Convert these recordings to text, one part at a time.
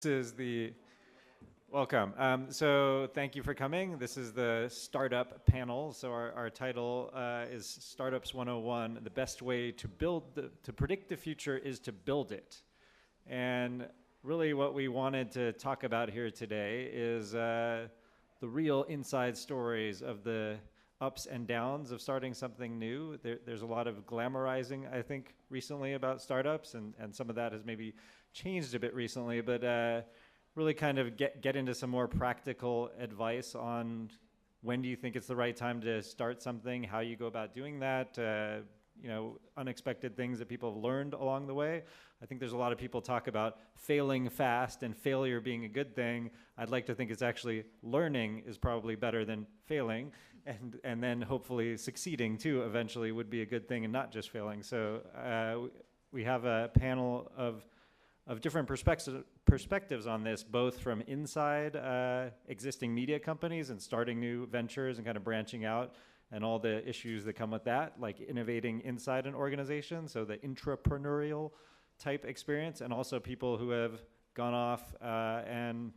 This is the welcome. So thank you for coming. This is the startup panel. So our title is Startups 101. The best way to to predict the future is to build it. And really what we wanted to talk about here today is the real inside stories of the ups and downs of starting something new. There's a lot of glamorizing, I think, recently about startups, and some of that has maybe changed a bit recently, but really kind of get into some more practical advice on when do you think it's the right time to start something, how you go about doing that, unexpected things that people have learned along the way. I think there's a lot of people talk about failing fast and failure being a good thing. I'd like to think it's actually learning is probably better than failing, and then hopefully succeeding too eventually would be a good thing and not just failing. So we have a panel of different perspectives on this, both from inside existing media companies and starting new ventures and kind of branching out, and all the issues that come with that, like innovating inside an organization, so the entrepreneurial type experience, and also people who have gone off and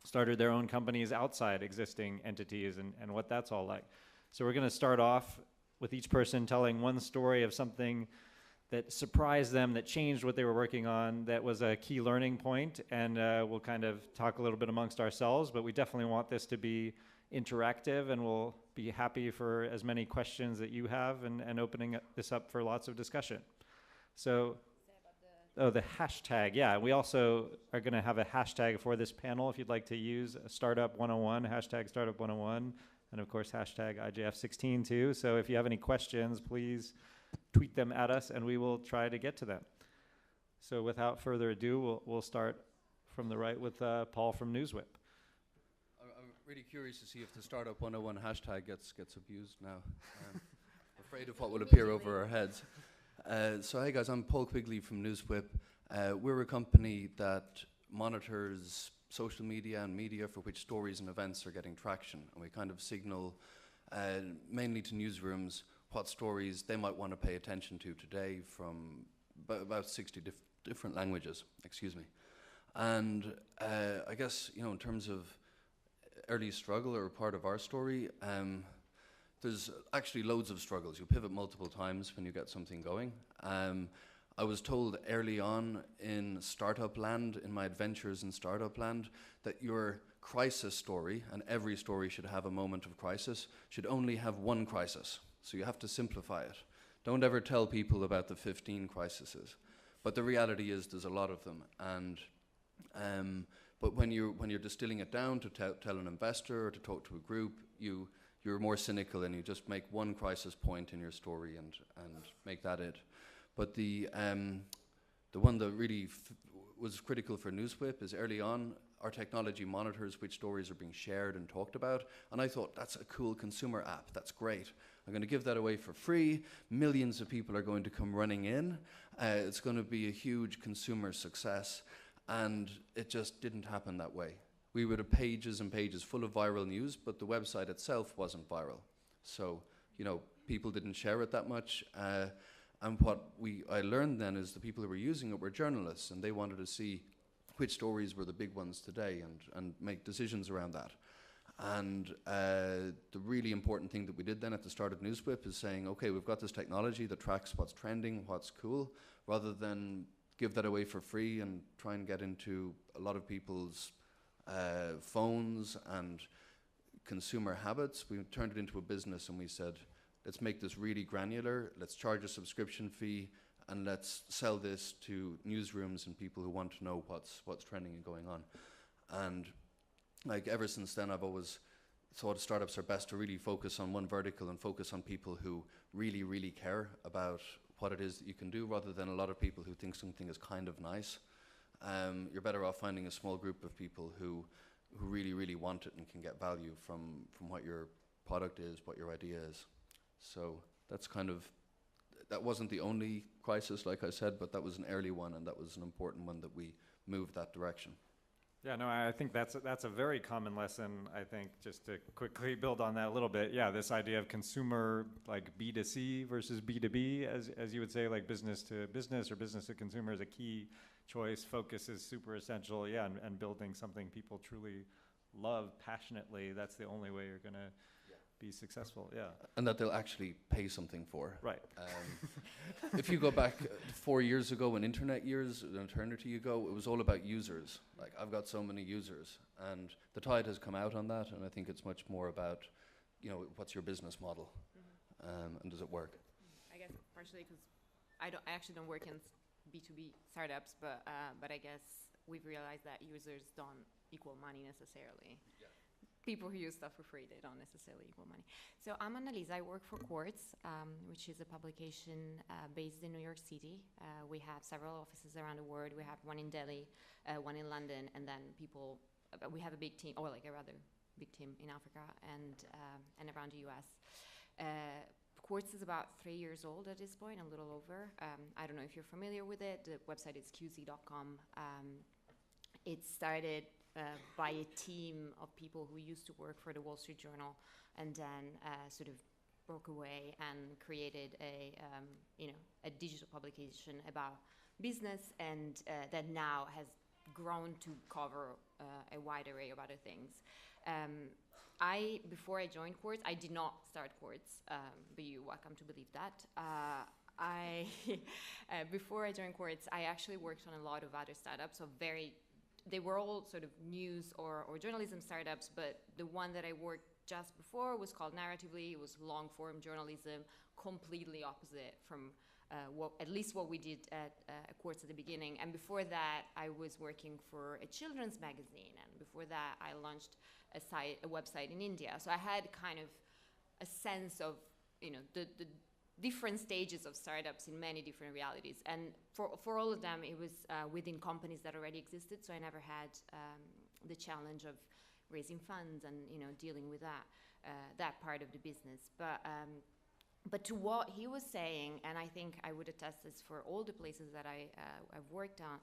started their own companies outside existing entities and what that's all like. So we're going to start off with each person telling one story of something that surprised them, that changed what they were working on, that was a key learning point, and we'll kind of talk a little bit amongst ourselves, but we definitely want this to be interactive, and we'll be happy for as many questions that you have and opening this up for lots of discussion. So, the hashtag, yeah, we also are gonna have a hashtag for this panel if you'd like to use Startup 101, hashtag Startup 101, and of course hashtag IJF16 too. So if you have any questions, please tweet them at us and we will try to get to them. So without further ado, we'll start from the right with Paul from NewsWhip. I'm really curious to see if the Startup 101 hashtag gets abused now. Afraid of what will appear over our heads. So hey guys, I'm Paul Quigley from NewsWhip. We're a company that monitors social media and media for which stories and events are getting traction. And we kind of signal mainly to newsrooms what stories they might want to pay attention to today from about 60 different languages, excuse me. And I guess, in terms of early struggle or part of our story, there's actually loads of struggles. You pivot multiple times when you get something going. I was told early on in startup land, in my adventures in startup land, that your crisis story, and every story should have a moment of crisis, should only have one crisis. So you have to simplify it. Don't ever tell people about the 15 crises. But the reality is there's a lot of them. And but when you're distilling it down to tell an investor or to talk to a group, you're more cynical and you just make one crisis point in your story and make that it. But the one that really was critical for NewsWhip is early on, our technology monitors which stories are being shared and talked about. And I thought, that's a cool consumer app. That's great. I'm going to give that away for free. Millions of people are going to come running in. It's going to be a huge consumer success. And it just didn't happen that way. We would have pages and pages full of viral news, but the website itself wasn't viral. So, people didn't share it that much. And what I learned then is the people who were using it were journalists, and they wanted to see which stories were the big ones today and make decisions around that. And the really important thing that we did then at the start of NewsWhip is saying, okay, we've got this technology that tracks what's trending, what's cool, rather than give that away for free and try and get into a lot of people's phones and consumer habits. We turned it into a business and we said, let's make this really granular, let's charge a subscription fee, and let's sell this to newsrooms and people who want to know what's trending and going on. And like ever since then, I've always thought startups are best to really focus on one vertical and focus on people who really, really care about what it is that you can do, rather than a lot of people who think something is kind of nice. You're better off finding a small group of people who really, really want it and can get value from what your product is, what your idea is. So that's that wasn't the only crisis, like I said, but that was an early one, and that was an important one that we moved that direction. Yeah, no, I think that's a very common lesson. I think just to quickly build on that a little bit, yeah, this idea of consumer, like B2C versus B2B, as you would say, like business to business or business to consumer, is a key choice, focus is super essential. Yeah, and building something people truly love passionately, that's the only way you're going to be successful. Yeah. And that they'll actually pay something for. Right. If you go back 4 years ago, when internet years, an eternity ago, it was all about users. Like, I've got so many users, and the tide has come out on that, and I think it's much more about, you know, what's your business model, and does it work? I guess partially because I actually don't work in B2B startups, but I guess we've realized that users don't equal money necessarily. Yeah. People who use stuff for free, they don't necessarily equal money. So I'm Annalisa. I work for Quartz, which is a publication based in New York City. We have several offices around the world. We have one in Delhi, one in London, and then we have a big team, or like a rather big team in Africa and around the US. Quartz is about 3 years old at this point, a little over. I don't know if you're familiar with it. The website is qz.com. It started by a team of people who used to work for the Wall Street Journal, and then sort of broke away and created a digital publication about business, and that now has grown to cover a wide array of other things. Before I joined Quartz, I did not start Quartz, but you're welcome to believe that. Before I joined Quartz, I actually worked on a lot of other startups, so they were all sort of news or journalism startups, but the one that I worked just before was called Narratively. It was long-form journalism, completely opposite from at least what we did at Quartz at the beginning. And before that, I was working for a children's magazine, and before that, I launched a website in India. So I had kind of a sense of, you know, the different stages of startups in many different realities. And for all of them, it was within companies that already existed, so I never had the challenge of raising funds and, you know, dealing with that part of the business. But to what he was saying, and I think I would attest this for all the places that I've worked on,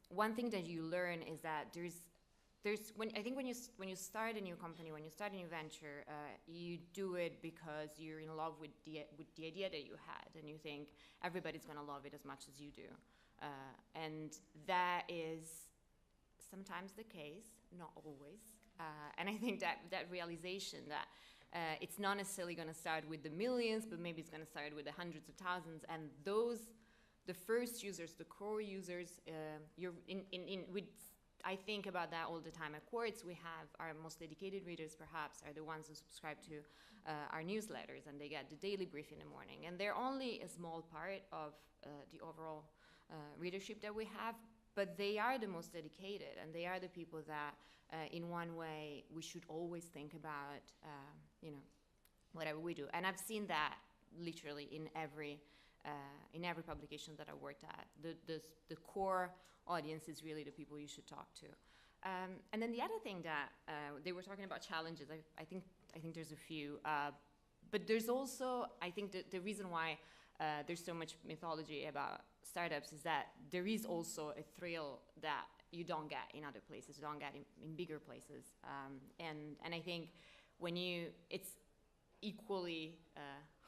one thing that you learn is that when you start a new company, when you start a new venture, you do it because you're in love with the idea that you had, and you think everybody's going to love it as much as you do, and that is sometimes the case, not always. And I think that realization that it's not necessarily going to start with the millions, but maybe it's going to start with the hundreds of thousands, and the first users, the core users, I think about that all the time. At Quartz, we have our most dedicated readers, perhaps, are the ones who subscribe to our newsletters, and they get the daily brief in the morning. And they're only a small part of the overall readership that we have, but they are the most dedicated, and they are the people that, in one way, we should always think about, whatever we do. And I've seen that literally in every publication that I worked at. The core audience is really the people you should talk to. And then the other thing that they were talking about challenges. I think there's a few, but there's also, I think the reason why there's so much mythology about startups is that there is also a thrill that you don't get in other places, you don't get in bigger places, and I think it's equally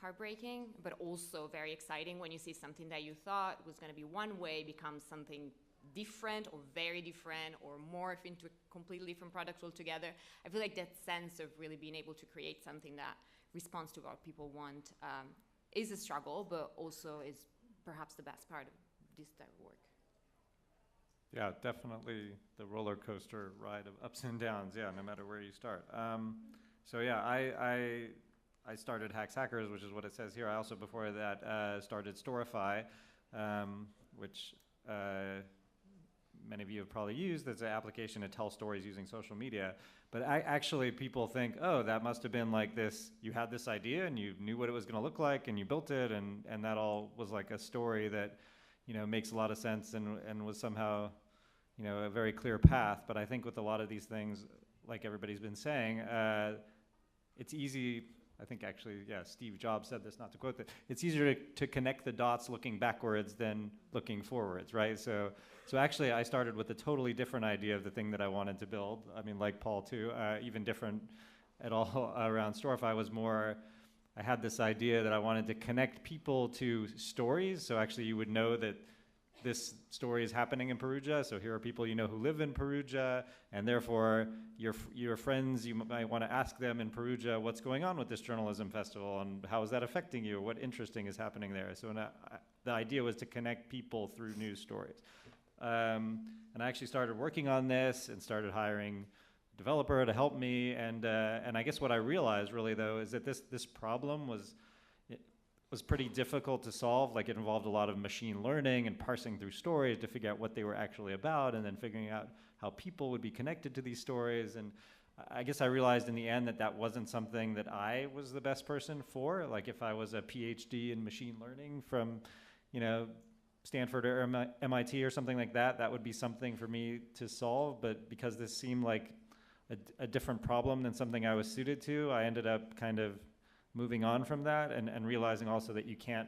heartbreaking, but also very exciting when you see something that you thought was going to be one way become something different or very different or morph into a completely different product altogether. I feel like that sense of really being able to create something that responds to what people want is a struggle, but also is perhaps the best part of this type of work. Yeah, definitely the roller coaster ride of ups and downs, yeah, no matter where you start. So yeah, I started Hacks Hackers, which is what it says here. I also, before that, started Storify, which many of you have probably used. That's an application to tell stories using social media. But actually, people think, oh, that must have been like this. You had this idea, and you knew what it was going to look like, and you built it, and that all was like a story that, you know, makes a lot of sense and was somehow, you know, a very clear path. But I think with a lot of these things, like everybody's been saying, it's easy. I think actually, yeah, Steve Jobs said this, not to quote it. It's easier to connect the dots looking backwards than looking forwards, right? So actually, I started with a totally different idea of the thing that I wanted to build. I mean, like Paul too, even different at all around Storify was more, I had this idea that I wanted to connect people to stories. So actually, you would know that this story is happening in Perugia, so here are people you know who live in Perugia, and therefore your friends, you might want to ask them in Perugia what's going on with this journalism festival and how is that affecting you, what interesting is happening there. So the idea was to connect people through news stories. And I actually started working on this and started hiring a developer to help me, and I guess what I realized really though is that this problem was pretty difficult to solve. Like, it involved a lot of machine learning and parsing through stories to figure out what they were actually about, and then figuring out how people would be connected to these stories. And I guess I realized in the end that wasn't something that I was the best person for. Like, if I was a PhD in machine learning from, Stanford or MIT or something like that, that would be something for me to solve. But because this seemed like a different problem than something I was suited to, I ended up kind of moving on from that and realizing also that you can't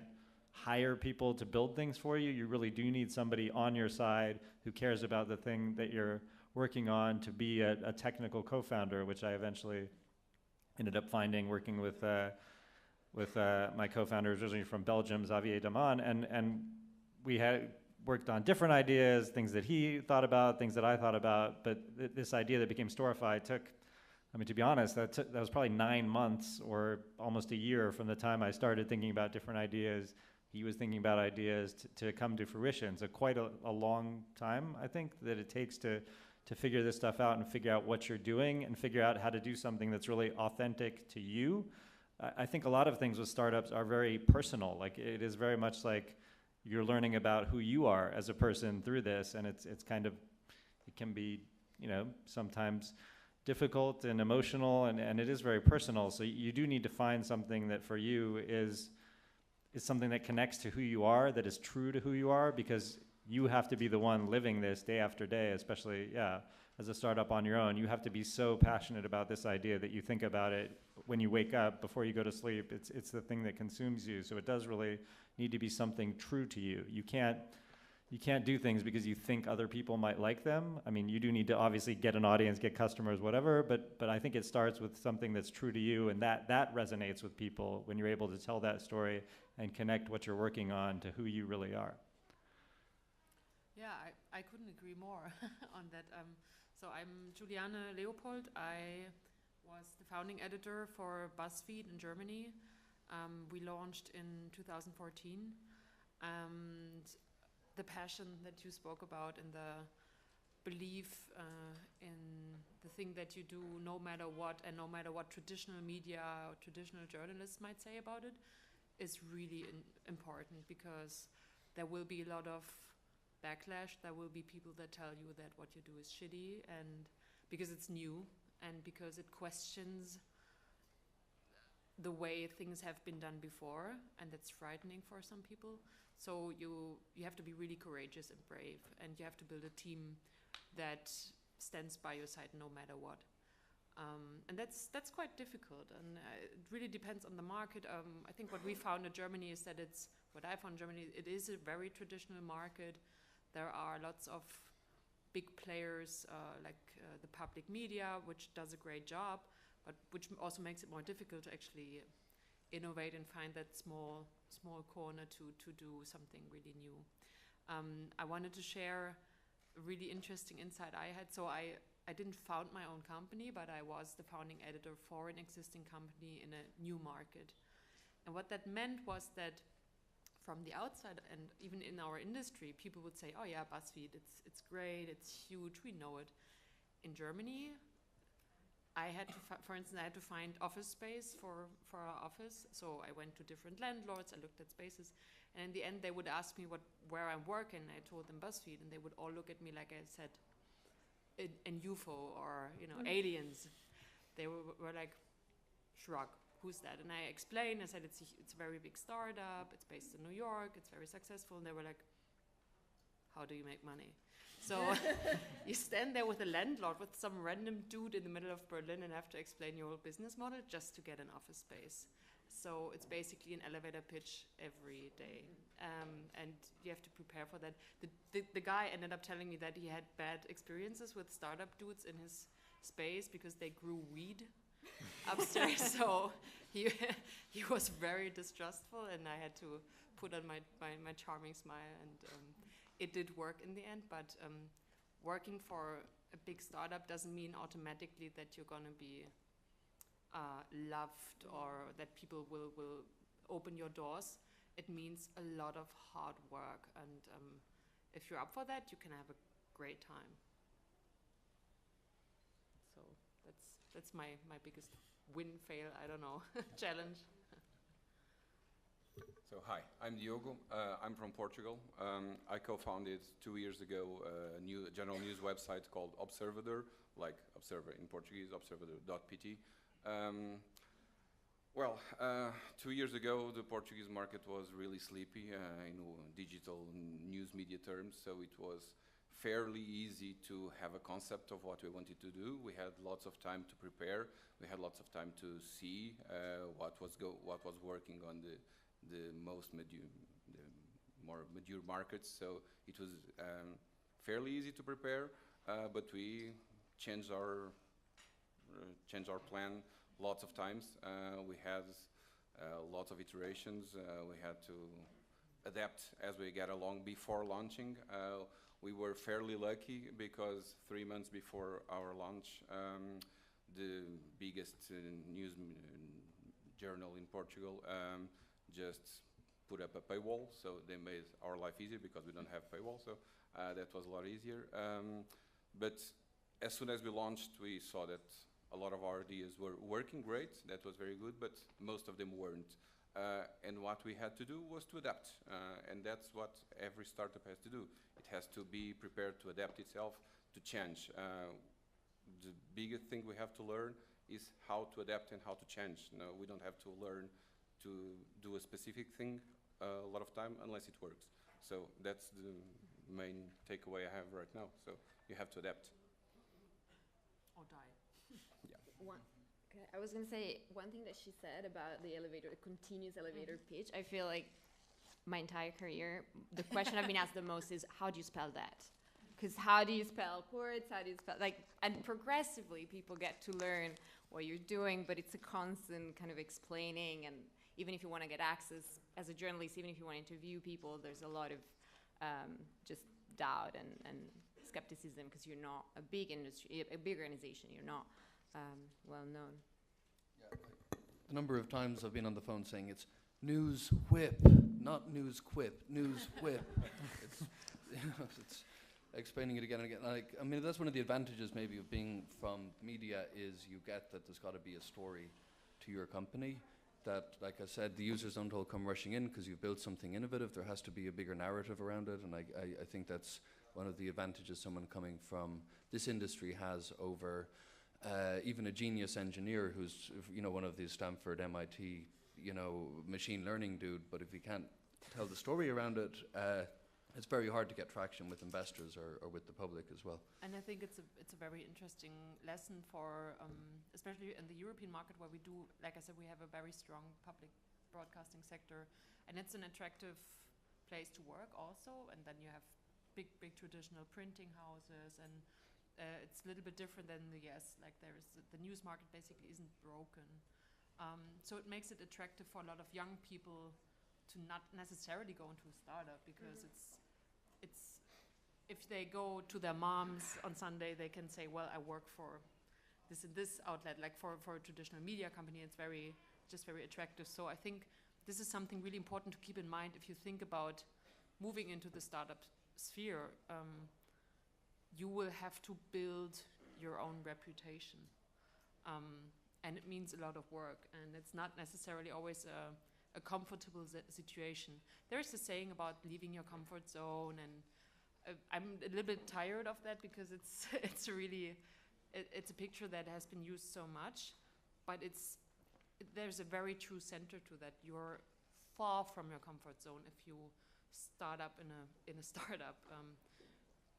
hire people to build things for you. You really do need somebody on your side who cares about the thing that you're working on to be a technical co-founder, which I eventually ended up finding working with my co-founder, originally from Belgium, Xavier Daman, and we had worked on different ideas, things that he thought about, things that I thought about, but this idea that became Storify took, to be honest, that was probably 9 months or almost a year from the time I started thinking about different ideas. He was thinking about ideas to come to fruition. So quite a long time, I think, that it takes to figure this stuff out and figure out what you're doing and figure out how to do something that's really authentic to you. I think a lot of things with startups are very personal. Like, it is very much like you're learning about who you are as a person through this, and it can be, sometimes difficult and emotional, and it is very personal. So you do need to find something that for you is something that connects to who you are, that is true to who you are, because you have to be the one living this day after day, especially, as a startup on your own. You have to be so passionate about this idea that you think about it when you wake up, before you go to sleep. It's the thing that consumes you. So it does really need to be something true to you. You can't do things because you think other people might like them. You do need to obviously get an audience, get customers, whatever, but I think it starts with something that's true to you, and that resonates with people when you're able to tell that story and connect what you're working on to who you really are. Yeah, I couldn't agree more on that. So I'm Juliane Leopold. I was the founding editor for BuzzFeed in Germany. We launched in 2014. And the passion that you spoke about and the belief in the thing that you do, no matter what, and no matter what traditional media or traditional journalists might say about it, is really important, because there will be a lot of backlash. There will be people that tell you that what you do is shitty, and because it's new and because it questions the way things have been done before, and that's frightening for some people. So you have to be really courageous and brave, and you have to build a team that stands by your side no matter what. And that's quite difficult, and it really depends on the market. I think what we found in Germany is that it is a very traditional market. There are lots of big players like the public media, which does a great job, but which also makes it more difficult to actually innovate and find that small corner to do something really new. I wanted to share a really interesting insight I had. So I didn't found my own company, but I was the founding editor for an existing company in a new market. And what that meant was that from the outside, and even in our industry, people would say, oh yeah, BuzzFeed, it's great, it's huge, we know it. In Germany, I had to, for instance, I had to find office space for our office. So I went to different landlords, I looked at spaces, and in the end they would ask me where I'm working. I told them BuzzFeed, and they would all look at me like I said an UFO or aliens. They were like, shrug, who's that? And I explained, I said it's a very big startup, it's based in New York, it's very successful, and they were like, how do you make money? So you stand there with a landlord, with some random dude in the middle of Berlin, and have to explain your whole business model just to get an office space. So it's basically an elevator pitch every day. And you have to prepare for that. The guy ended up telling me that he had bad experiences with startup dudes in his space because they grew weed upstairs. So he was very distrustful, and I had to put on my charming smile and it did work in the end, but working for a big startup doesn't mean automatically that you're going to be loved or that people will open your doors. It means a lot of hard work, and if you're up for that, you can have a great time. So that's my biggest win, fail, I don't know, challenge. So hi, I'm Diogo. I'm from Portugal. I co-founded 2 years ago a new general news website called Observador, like Observer in Portuguese, observador.pt. 2 years ago, the Portuguese market was really sleepy in digital news media terms, so it was fairly easy to have a concept of what we wanted to do. We had lots of time to prepare. We had lots of time to see what was working on the more mature markets. So it was fairly easy to prepare, but we changed our plan lots of times. We had lots of iterations. We had to adapt as we get along before launching. We were fairly lucky because 3 months before our launch, the biggest news journal in Portugal just put up a paywall, so they made our life easier because we don't have paywall, so that was a lot easier. But as soon as we launched, we saw that a lot of our ideas were working great. That was very good, but most of them weren't. And what we had to do was to adapt, and that's what every startup has to do. It has to be prepared to adapt itself to change. The biggest thing we have to learn is how to adapt and how to change. No, we don't have to learn to do a specific thing a lot of time unless it works. So that's the main takeaway I have right now. So you have to adapt. Or die. I was going to say, one thing that she said about the elevator, the continuous elevator pitch, I feel like my entire career, the question I've been asked the most is, how do you spell that? Because how do you spell ports? How do you spell, like, and progressively people get to learn what you're doing, but it's a constant kind of explaining, and even if you want to get access as a journalist, even if you want to interview people, there's a lot of just doubt and skepticism because you're not a big industry, a big organization, you're not well known. Yeah, the number of times I've been on the phone saying it's news whip, not news quip, news whip. It's explaining it again and again. Like, I mean, that's one of the advantages maybe of being from media is you get that there's got to be a story to your company. That, like I said, the users don't all come rushing in because you've built something innovative. There has to be a bigger narrative around it, and I think that's one of the advantages someone coming from this industry has over even a genius engineer who's, you know, one of these Stanford, MIT, you know, machine learning dude. But if he can't tell the story around it, it's very hard to get traction with investors or with the public as well. And I think it's a very interesting lesson for, especially in the European market where we do, like I said, we have a very strong public broadcasting sector, and it's an attractive place to work also. And then you have big traditional printing houses, and it's a little bit different than the US. Like the news market basically isn't broken. So it makes it attractive for a lot of young people to not necessarily go into a startup because it's if they go to their moms on Sunday, they can say, well, I work for this and this outlet. Like for a traditional media company, it's very attractive. So I think this is something really important to keep in mind if you think about moving into the startup sphere. You will have to build your own reputation. And it means a lot of work, and it's not necessarily always a comfortable situation. There's a saying about leaving your comfort zone, and I'm a little bit tired of that because it's a picture that has been used so much, but there's a very true center to that. You're far from your comfort zone if you start up in a startup.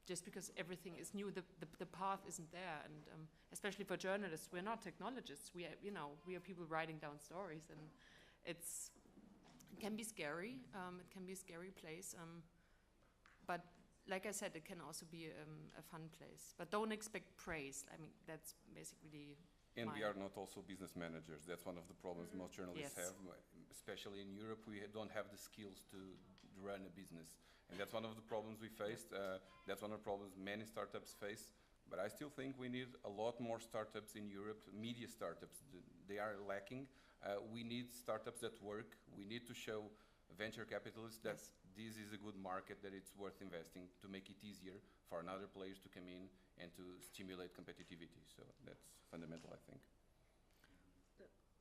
Just because everything is new, the path isn't there, and especially for journalists, we're not technologists. We are people writing down stories, and it can be scary. It can be a scary place, but like I said, it can also be a fun place. But don't expect praise. I mean, that's basically. And we are not also business managers. That's one of the problems most journalists have, especially in Europe. We don't have the skills to run a business. And that's one of the problems we faced. That's one of the problems many startups face. But I still think we need a lot more startups in Europe, media startups. They are lacking. We need startups that work. We need to show venture capitalists that this is a good market, that it's worth investing, to make it easier for another players to come in and to stimulate competitivity. So that's fundamental, I think.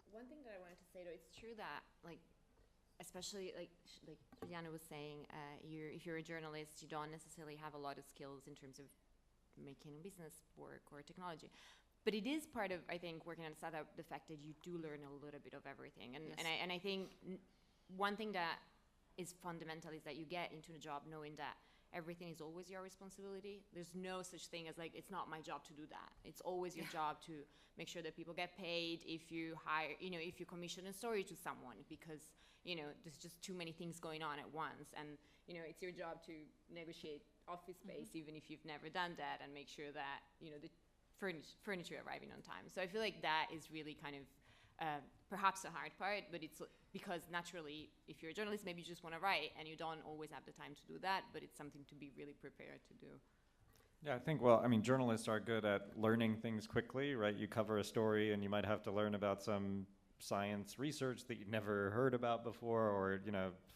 One thing that I wanted to say, though, it's true that, like, especially like Juliana was saying, if you're a journalist, you don't necessarily have a lot of skills in terms of making business work or technology. But it is part of, I think, working on a startup, the fact that you do learn a little bit of everything. And I think one thing that is fundamental is that you get into the job knowing that everything is always your responsibility. There's no such thing as like, it's not my job to do that. It's always your job to make sure that people get paid if you hire, if you commission a story to someone, because, there's just too many things going on at once. And, it's your job to negotiate office space, even if you've never done that, and make sure that, the furniture arriving on time. So I feel like that is really kind of perhaps the hard part, but it's because naturally, if you're a journalist, maybe you just want to write and you don't always have the time to do that, but it's something to be really prepared to do. Yeah, I think, journalists are good at learning things quickly, right? You cover a story and you might have to learn about some science research that you've never heard about before, or,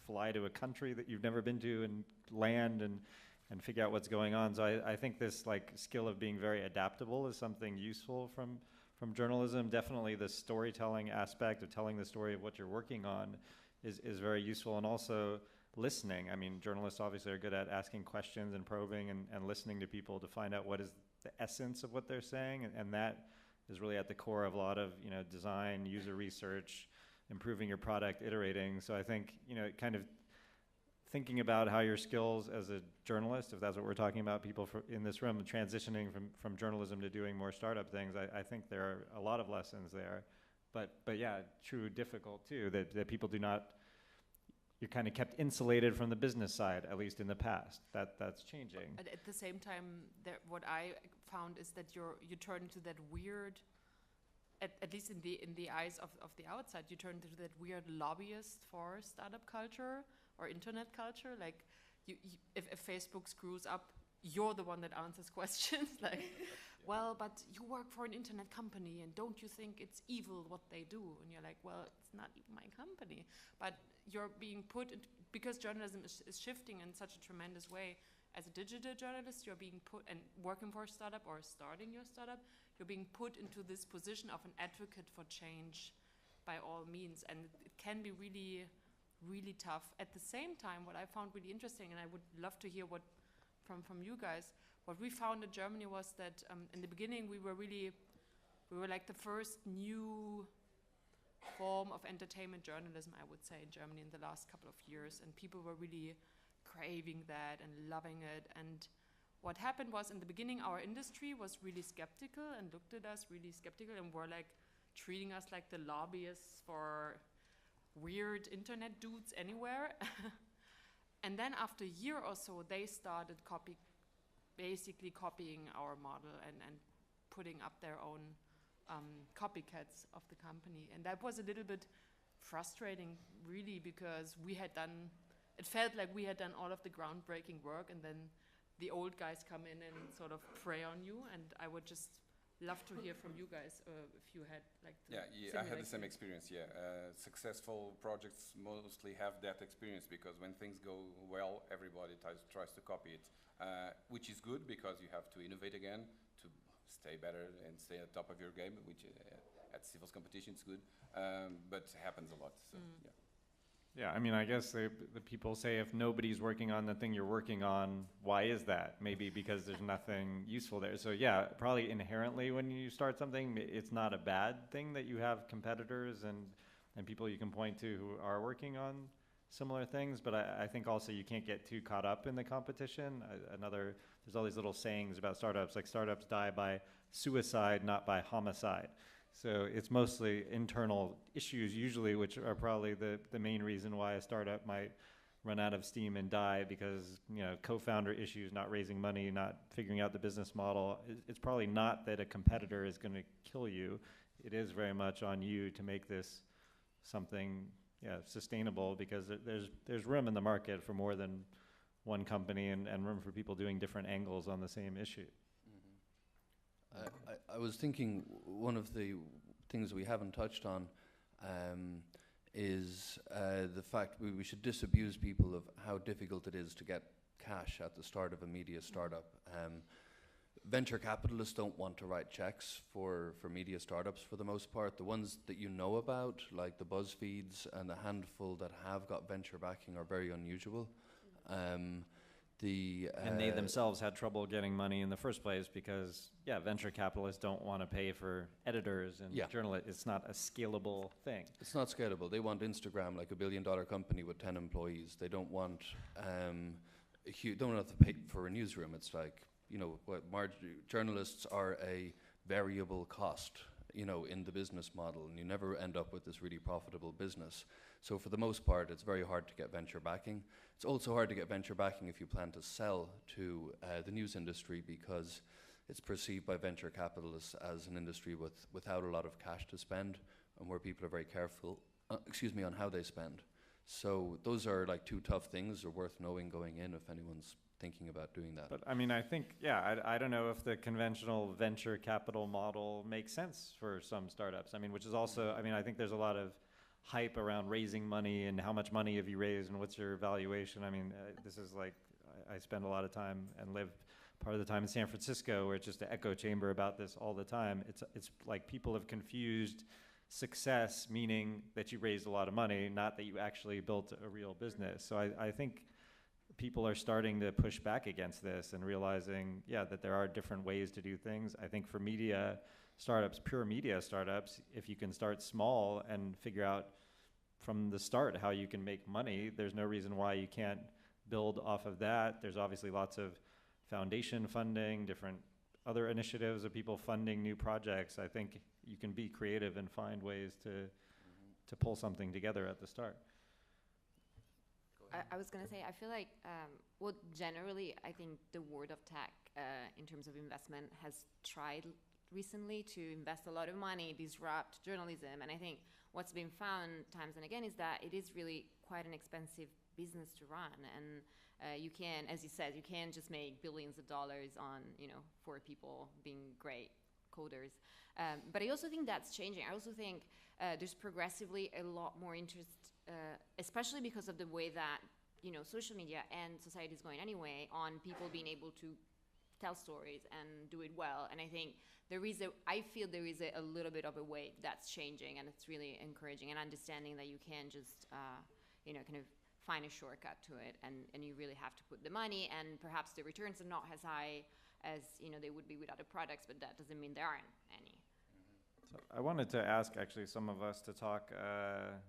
fly to a country that you've never been to and land and figure out what's going on. So I think this skill of being very adaptable is something useful from journalism. Definitely the storytelling aspect of telling the story of what you're working on is very useful, and also listening. I mean, journalists obviously are good at asking questions and probing and listening to people to find out what is the essence of what they're saying, and that is really at the core of a lot of design, user research, improving your product, iterating. So I think kind of thinking about how your skills as a journalist, if that's what we're talking about, people in this room transitioning from journalism to doing more startup things, I think there are a lot of lessons there. But yeah, true, difficult too, that people do not, you're kind of kept insulated from the business side, at least in the past. That's changing. At the same time, what I found is that you turn into that weird, at least in the eyes of the outside, you turn into that weird lobbyist for startup culture or internet culture. Like, if Facebook screws up, you're the one that answers questions. Like, well, but you work for an internet company, and don't you think it's evil what they do? And you're like, well, it's not even my company. But you're being put, because journalism is shifting in such a tremendous way. As a digital journalist, you're being put, and working for a startup or starting your startup, you're being put into this position of an advocate for change by all means. And it can be really, really tough. At the same time, what I found really interesting, and I would love to hear from you guys, what we found in Germany was that in the beginning we were like the first new form of entertainment journalism, I would say, in Germany in the last couple of years, and people were really craving that and loving it. And what happened was, in the beginning, our industry was really skeptical and looked at us really skeptical and were like treating us like the lobbyists for weird internet dudes anywhere. And then after a year or so, they started basically copying our model and putting up their own copycats of the company. And that was a little bit frustrating, really, because it felt like we had done all of the groundbreaking work, and then the old guys come in and sort of prey on you. And I would just love to hear from you guys if you had I had the same experience. Successful projects mostly have that experience, because when things go well, everybody tries to copy it, which is good because you have to innovate again to stay better and stay at the top of your game, which at civils competition is good, but happens a lot. So Yeah, I mean, I guess the people say if nobody's working on the thing you're working on, why is that? Maybe because there's nothing useful there. So yeah, probably inherently when you start something, it's not a bad thing that you have competitors and people you can point to who are working on similar things. But I think also you can't get too caught up in the competition. There's all these little sayings about startups, like startups die by suicide, not by homicide. So it's mostly internal issues usually, which are probably the main reason why a startup might run out of steam and die, because co-founder issues, not raising money, not figuring out the business model. It's probably not that a competitor is going to kill you. It is very much on you to make this something sustainable, because there's room in the market for more than one company and room for people doing different angles on the same issue. I was thinking one of the things we haven't touched on is the fact we should disabuse people of how difficult it is to get cash at the start of a media startup. Venture capitalists don't want to write checks for media startups for the most part. The ones that you know about, like the BuzzFeeds and the handful that have got venture backing, are very unusual. And they themselves had trouble getting money in the first place because, venture capitalists don't want to pay for editors and journalists. It's not a scalable thing. It's not scalable. They want Instagram, like $1 billion company with 10 employees. They don't want don't have to pay for a newsroom. It's like, journalists are a variable cost, in the business model, and you never end up with this really profitable business. So for the most part, it's very hard to get venture backing. It's also hard to get venture backing if you plan to sell to the news industry, because it's perceived by venture capitalists as an industry without a lot of cash to spend, and where people are very careful, on how they spend. So those are like two tough things that are worth knowing going in if anyone's thinking about doing that. But I mean, I think, I don't know if the conventional venture capital model makes sense for some startups. I mean, which is also, I think there's a lot of hype around raising money and how much money have you raised and what's your valuation. I mean, this is like, I spend a lot of time and live part of the time in San Francisco, where it's just an echo chamber about this all the time. It's like people have confused success meaning that you raised a lot of money, not that you actually built a real business. So I think people are starting to push back against this and realizing, that there are different ways to do things. I think for media startups, pure media startups, if you can start small and figure out from the start how you can make money, there's no reason why you can't build off of that. There's obviously lots of foundation funding, different other initiatives of people funding new projects. I think you can be creative and find ways to pull something together at the start. I was going to say, I feel like, generally, I think the world of tech, in terms of investment, has tried recently to invest a lot of money, disrupt journalism. And I think what's been found times and again is that it is really quite an expensive business to run. And you can, as you said, you can't just make billions of dollars on, for people being great coders. But I also think that's changing. I also think there's progressively a lot more interest, especially because of the way that, social media and society is going anyway, on people being able to tell stories and do it well. And I think I feel there is a little bit of a wave that's changing, and it's really encouraging, and understanding that you can just, kind of find a shortcut to it, and you really have to put the money, and perhaps the returns are not as high as, they would be with other products, but that doesn't mean there aren't any. So I wanted to ask actually some of us to talk,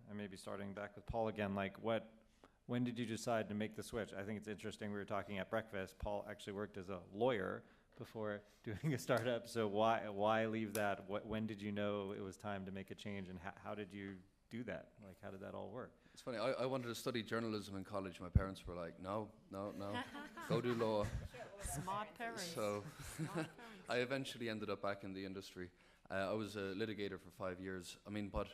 and maybe starting back with Paul again, like when did you decide to make the switch? I think it's interesting, we were talking at breakfast, Paul actually worked as a lawyer before doing a startup, so why leave that? When did you know it was time to make a change, and how did you do that? Like, how did that all work? It's funny, I wanted to study journalism in college. My parents were like, no, go do law. Smart parents. So Smart parents. I eventually ended up back in the industry. I was a litigator for 5 years. But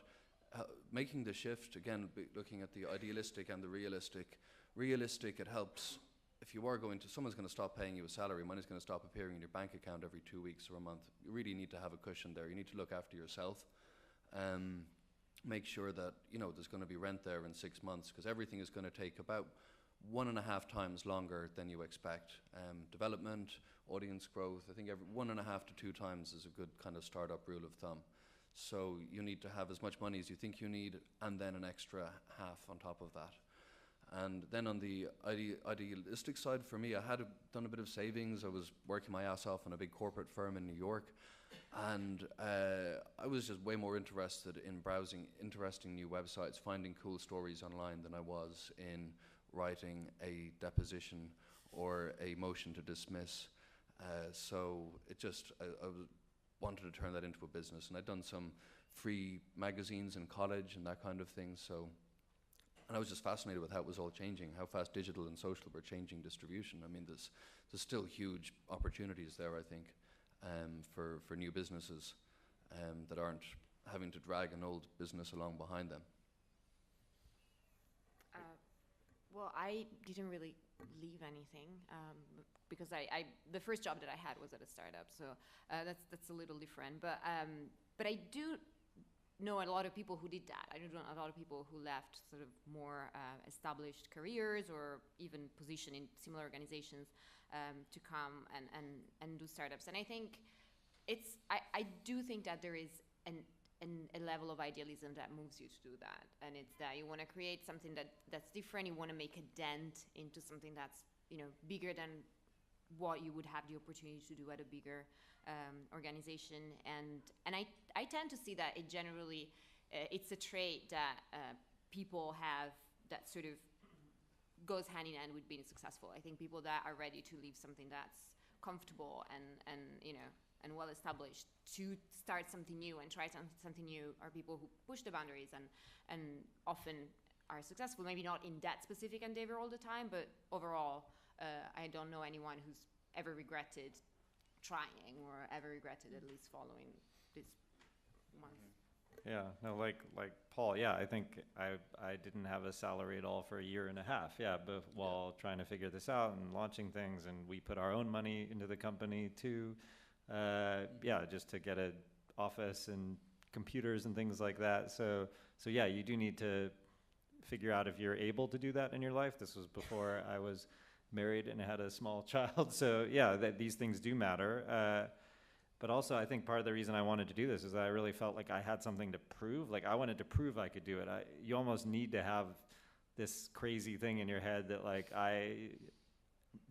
making the shift, again, looking at the idealistic and the realistic. Realistic, it helps. If you are someone's going to stop paying you a salary, money's going to stop appearing in your bank account every 2 weeks or a month. You really need to have a cushion there. You need to look after yourself. Make sure that, there's going to be rent there in 6 months, because everything is going to take about 1.5 times longer than you expect. Development, audience growth, I think 1.5 to 2 times is a good kind of startup rule of thumb. So you need to have as much money as you think you need, and then an extra half on top of that. And then on the idealistic side, for me, I had done a bit of savings. I was working my ass off in a big corporate firm in New York. And I was just way more interested in browsing interesting new websites, finding cool stories online, than I was in writing a deposition or a motion to dismiss. So it just, I wanted to turn that into a business. And I'd done some free magazines in college and that kind of thing. And I was just fascinated with how it was all changing, how fast digital and social were changing distribution. I mean, there's still huge opportunities there, I think, for new businesses that aren't having to drag an old business along behind them. Well, I didn't really leave anything because the first job that I had was at a startup, so that's a little different. But I do know a lot of people who did that. I do know a lot of people who left sort of more established careers or even position in similar organizations to come and do startups. And I think I do think that there is a level of idealism that moves you to do that, and it's that you want to create something that's different. You want to make a dent into something that's bigger than what you would have the opportunity to do at a bigger organization. And I tend to see that it generally it's a trait that people have that sort of goes hand in hand with being successful. I think people that are ready to leave something that's comfortable and well established to start something new and try something new are people who push the boundaries and often are successful. Maybe not in that specific endeavor all the time, but overall, I don't know anyone who's ever regretted trying or ever regretted at least following this month. Yeah, no, like Paul. Yeah, I think I didn't have a salary at all for a year and a half. Yeah, but while trying to figure this out and launching things, and we put our own money into the company too. Just to get an office and computers and things like that. So yeah, you do need to figure out if you're able to do that in your life. This was before I was married and had a small child. So yeah, these things do matter. But also I think part of the reason I wanted to do this is that I really felt like I had something to prove. Like I wanted to prove I could do it. You almost need to have this crazy thing in your head that like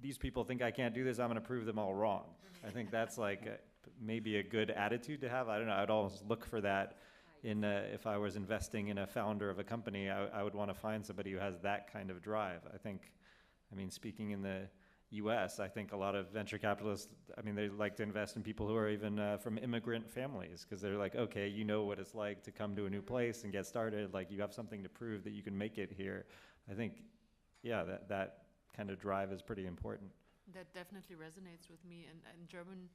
these people think I can't do this, I'm going to prove them all wrong. I think that's like maybe a good attitude to have. I don't know, I'd always look for that if I was investing in a founder of a company, I would want to find somebody who has that kind of drive. Speaking in the US, I think a lot of venture capitalists, they like to invest in people who are even from immigrant families, because they're like, okay, you know what it's like to come to a new place and get started, like you have something to prove that you can make it here. I think, yeah, that kind of drive is pretty important. That definitely resonates with me. And in German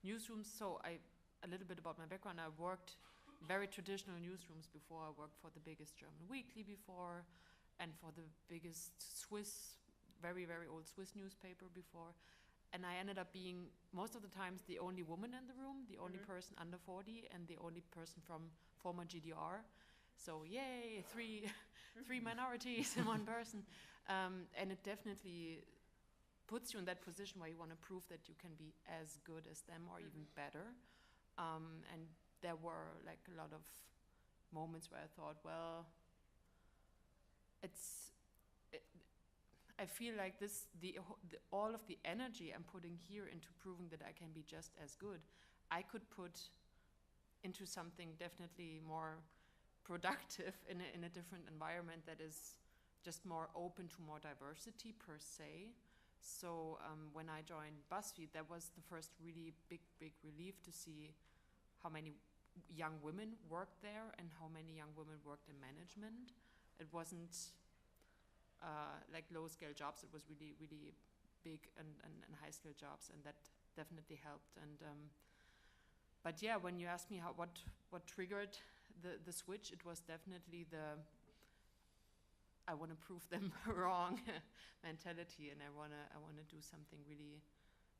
newsrooms, so a little bit about my background, I worked very traditional newsrooms before. I worked for the biggest German weekly before, and for the biggest Swiss, very, very old Swiss newspaper before. And I ended up being, most of the times, the only woman in the room, the only person under 40, and the only person from former GDR. So yay, three minorities in one person. And it definitely puts you in that position where you want to prove that you can be as good as them or even better. And there were like a lot of moments where I thought, well, I feel like all of the energy I'm putting here into proving that I can be just as good, I could put into something definitely more productive in a different environment that is just more open to more diversity per se. So when I joined BuzzFeed, that was the first really big relief to see how many young women worked there and how many young women worked in management. It wasn't like low-scale jobs. It was really, really big and high-scale jobs, and that definitely helped. And but yeah, when you ask me what triggered the switch, it was definitely I want to prove them wrong mentality, and I want to do something really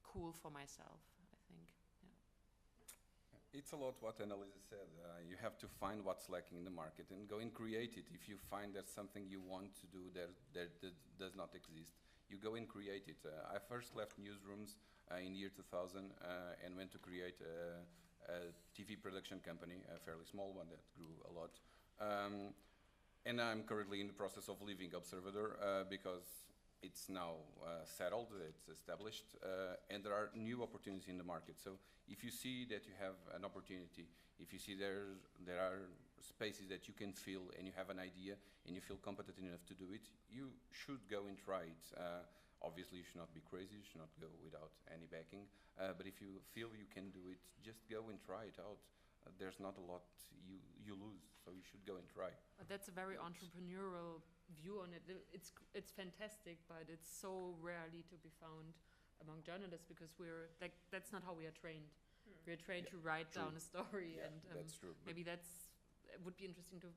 cool for myself, I think. Yeah. It's a lot what Annalisa said. You have to find what's lacking in the market and go and create it. If you find there's something you want to do that does not exist, you go and create it. I first left newsrooms in the year 2000 and went to create a TV production company, a fairly small one that grew a lot. And I'm currently in the process of leaving Observador because it's now settled, it's established, and there are new opportunities in the market. So if you see that you have an opportunity, if you see there are spaces that you can fill and you have an idea and you feel competent enough to do it, you should go and try it. Obviously, you should not be crazy, you should not go without any backing, but if you feel you can do it, just go and try it out. There's not a lot you lose, so you should go and try. But that's a very entrepreneurial view on it. It's fantastic, but it's so rarely to be found among journalists because that's not how we are trained. We are trained to write down a story, and that's true. Maybe it would be interesting to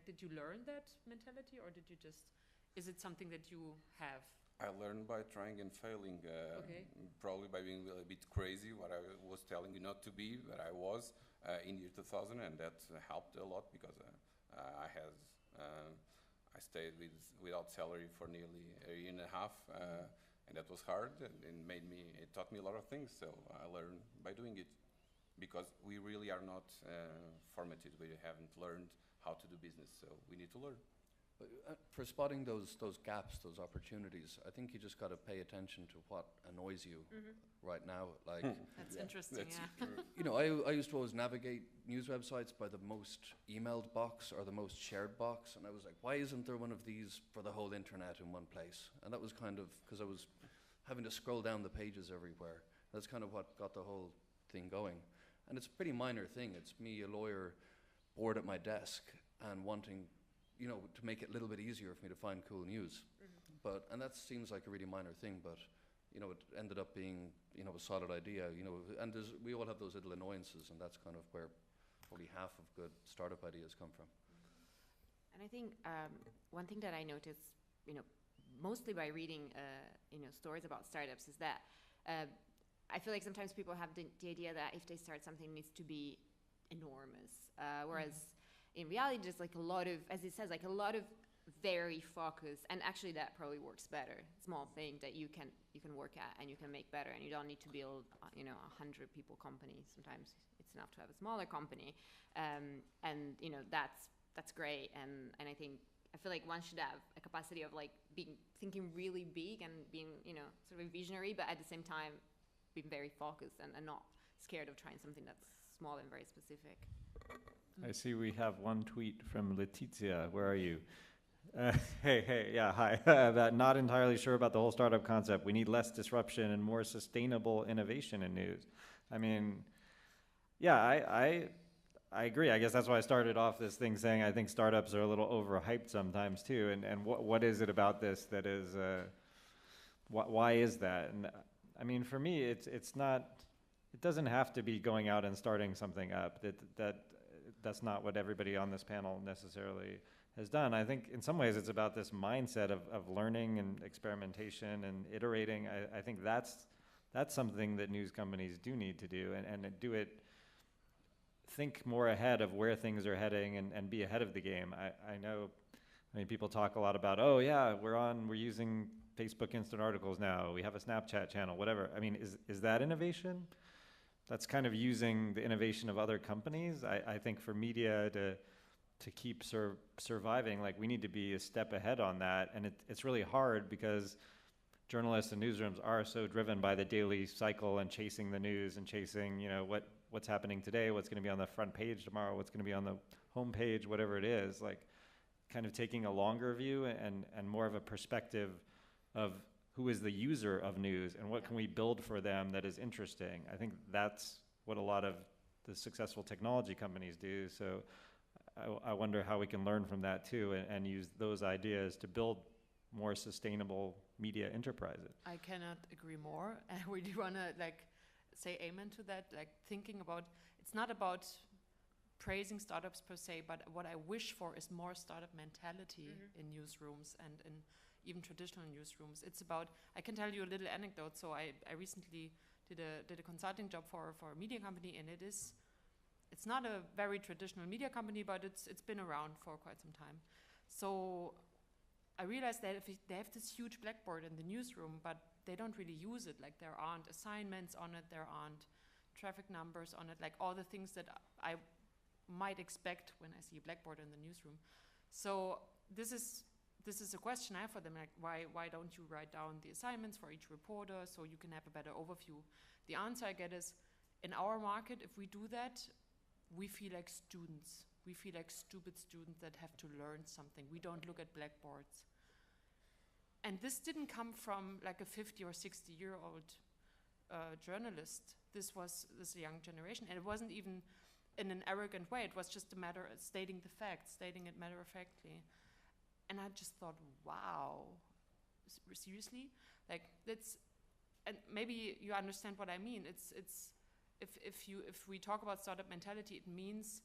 did you learn that mentality, or did you just is it something that you have? I learned by trying and failing, Okay. probably by being a bit crazy, what I was telling you not to be, but I was in year 2000, and that helped a lot because I stayed without salary for nearly a year and a half, and that was hard, and it taught me a lot of things. So I learned by doing it, because we really are not formatted. We haven't learned how to do business, so we need to learn. But, for spotting those gaps, those opportunities, I think you just got to pay attention to what annoys you right now. Like, That's interesting, That's yeah. you know, I used to always navigate news websites by the most emailed box or the most shared box, and I was like, why isn't there one of these for the whole internet in one place? And that was kind of because I was having to scroll down the pages everywhere. That's kind of what got the whole thing going. And it's a pretty minor thing. It's me, a lawyer, bored at my desk and wanting, you know, to make it a little bit easier for me to find cool news. And that seems like a really minor thing, but, you know, it ended up being, you know, a solid idea, you know, and we all have those little annoyances, and that's kind of where probably half of good startup ideas come from. And I think one thing that I noticed, you know, mostly by reading, you know, stories about startups is that I feel like sometimes people have the idea that if they start something, it needs to be enormous, whereas in reality, just like a lot of, as it says, like a lot of very focused, and actually that probably works better. Small thing that you can work at and you can make better, and you don't need to build, you know, 100 people company. Sometimes it's enough to have a smaller company, and you know that's great. And I feel like one should have a capacity of like thinking really big and being, you know, sort of visionary, but at the same time being very focused and not scared of trying something that's small and very specific. I see we have one tweet from Letizia. Where are you? Hey, yeah, hi. That not entirely sure about the whole startup concept. We need less disruption and more sustainable innovation in news. I mean, yeah, I agree. I guess that's why I started off this thing saying I think startups are a little overhyped sometimes too. And what is it about this that is, why is that? And I mean, for me, it's not, it doesn't have to be going out and starting something up. That's not what everybody on this panel necessarily has done. I think in some ways it's about this mindset of learning and experimentation and iterating. I think that's something that news companies do need to do, and do it, think more ahead of where things are heading and be ahead of the game. I know, I mean, people talk a lot about, oh yeah, we're using Facebook Instant Articles now, we have a Snapchat channel, whatever. I mean, is that innovation? That's kind of using the innovation of other companies. I think for media to keep surviving, like we need to be a step ahead on that. And it's really hard because journalists and newsrooms are so driven by the daily cycle and chasing the news and chasing, you know, what's happening today, what's going to be on the front page tomorrow, what's going to be on the home page, whatever it is, like kind of taking a longer view and more of a perspective of who is the user of news and what can we build for them that is interesting. I think that's what a lot of the successful technology companies do. So I wonder how we can learn from that too and use those ideas to build more sustainable media enterprises. I cannot agree more. I really want to like say amen to that. Like thinking about, it's not about praising startups per se, but what I wish for is more startup mentality in newsrooms and in even traditional newsrooms. It's about, I can tell you a little anecdote. So I recently did a consulting job for a media company, and it's not a very traditional media company, but it's been around for quite some time. So I realized that if they have this huge blackboard in the newsroom, but they don't really use it. Like there aren't assignments on it, there aren't traffic numbers on it, like all the things that I might expect when I see a blackboard in the newsroom. So this is a question I have for them, like why don't you write down the assignments for each reporter so you can have a better overview? The answer I get is, in our market, if we do that, we feel like students. We feel like stupid students that have to learn something. We don't look at blackboards. And this didn't come from like a 50 or 60-year-old journalist. This was this young generation, and it wasn't even in an arrogant way. It was just a matter of stating the facts, stating it matter-of-factly. And I just thought, wow, seriously? Like that's, and maybe you understand what I mean. It's if we talk about startup mentality, it means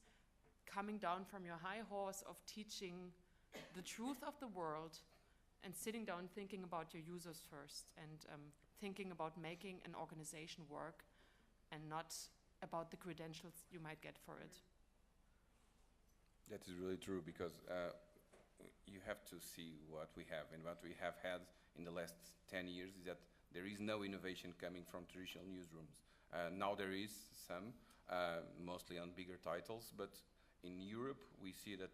coming down from your high horse of teaching the truth of the world and sitting down thinking about your users first, and thinking about making an organization work and not about the credentials you might get for it. That is really true, because you have to see what we have, and what we have had in the last 10 years is that there is no innovation coming from traditional newsrooms. Now there is some, mostly on bigger titles, but in Europe we see that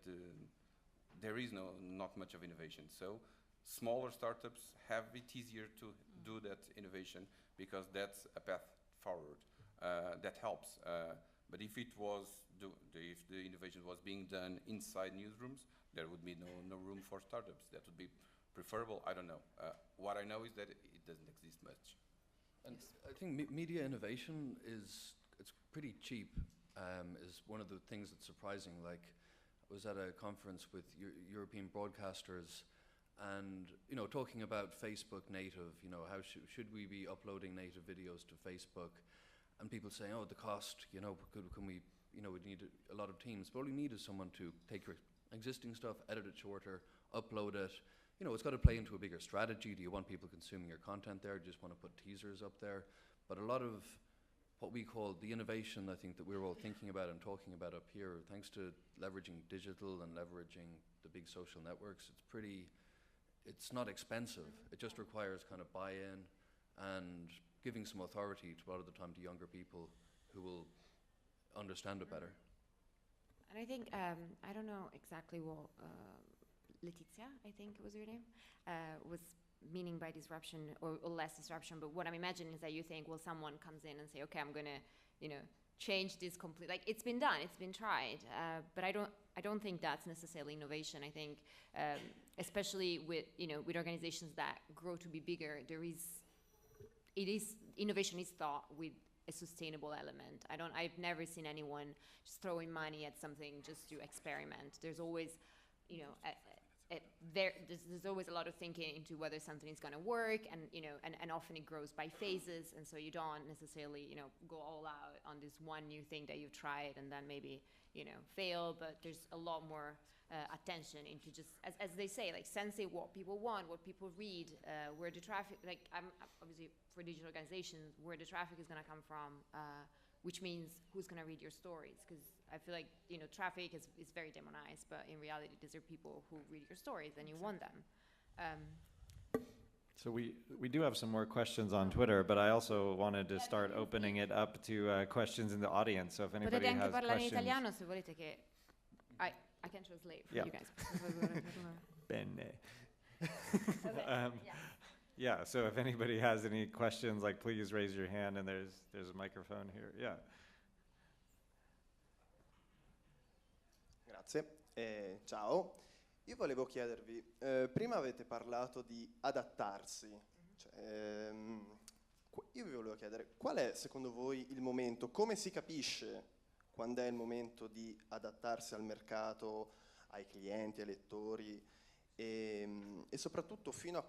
there is not much of innovation. So smaller startups have it easier to do that innovation, because that's a path forward that helps. But if it was if the innovation was being done inside newsrooms, there would be no room for startups. That would be preferable. I don't know. What I know is that it doesn't exist much. And I think media innovation it's pretty cheap. Is one of the things that's surprising. Like, I was at a conference with European broadcasters, and talking about Facebook native. How should we be uploading native videos to Facebook? And people saying, oh, the cost. Can we? We need a lot of teams. But all you need is someone to take your existing stuff, edit it shorter, upload it. It's got to play into a bigger strategy. Do you want people consuming your content there? Do you just want to put teasers up there? But a lot of what we call the innovation, I think, that we're all thinking about and talking about up here, thanks to leveraging digital and leveraging the big social networks, it's not expensive. It just requires kind of buy-in and giving some authority to a lot of the time to younger people who will understand it better. And I think, I don't know exactly what Letizia, I think was your name, was meaning by disruption or less disruption. But what I'm imagining is that you think, well, someone comes in and say, okay, I'm going to, change this completely. Like, it's been done, it's been tried. But I don't think that's necessarily innovation. I think, especially with organizations that grow to be bigger, innovation is thought with a sustainable element. I've never seen anyone just throwing money at something just to experiment. There's always, there's always a lot of thinking into whether something is going to work, and often it grows by phases, and so you don't necessarily go all out on this one new thing that you've tried and then maybe fail. But there's a lot more attention into just as they say, like, sensing what people want, what people read, where the traffic, like, I'm obviously for digital organizations, where the traffic is going to come from, which means who's going to read your stories, because I feel like traffic is very demonized, but in reality these are people who read your stories and you want them. So we do have some more questions on Twitter, but I also wanted to start opening it up to questions in the audience. So if anybody Potete anche has parlare in questions, italiano se volete, che I can translate for you guys. Bene. Okay. Yeah, so if anybody has any questions, like, please raise your hand, and there's a microphone here. Yeah. Grazie. Ciao. Io volevo chiedervi, prima avete parlato di adattarsi. Io vi volevo chiedere, qual è secondo voi il momento, come si capisce quando è il momento di adattarsi al mercato, ai clienti, ai lettori, e soprattutto fino a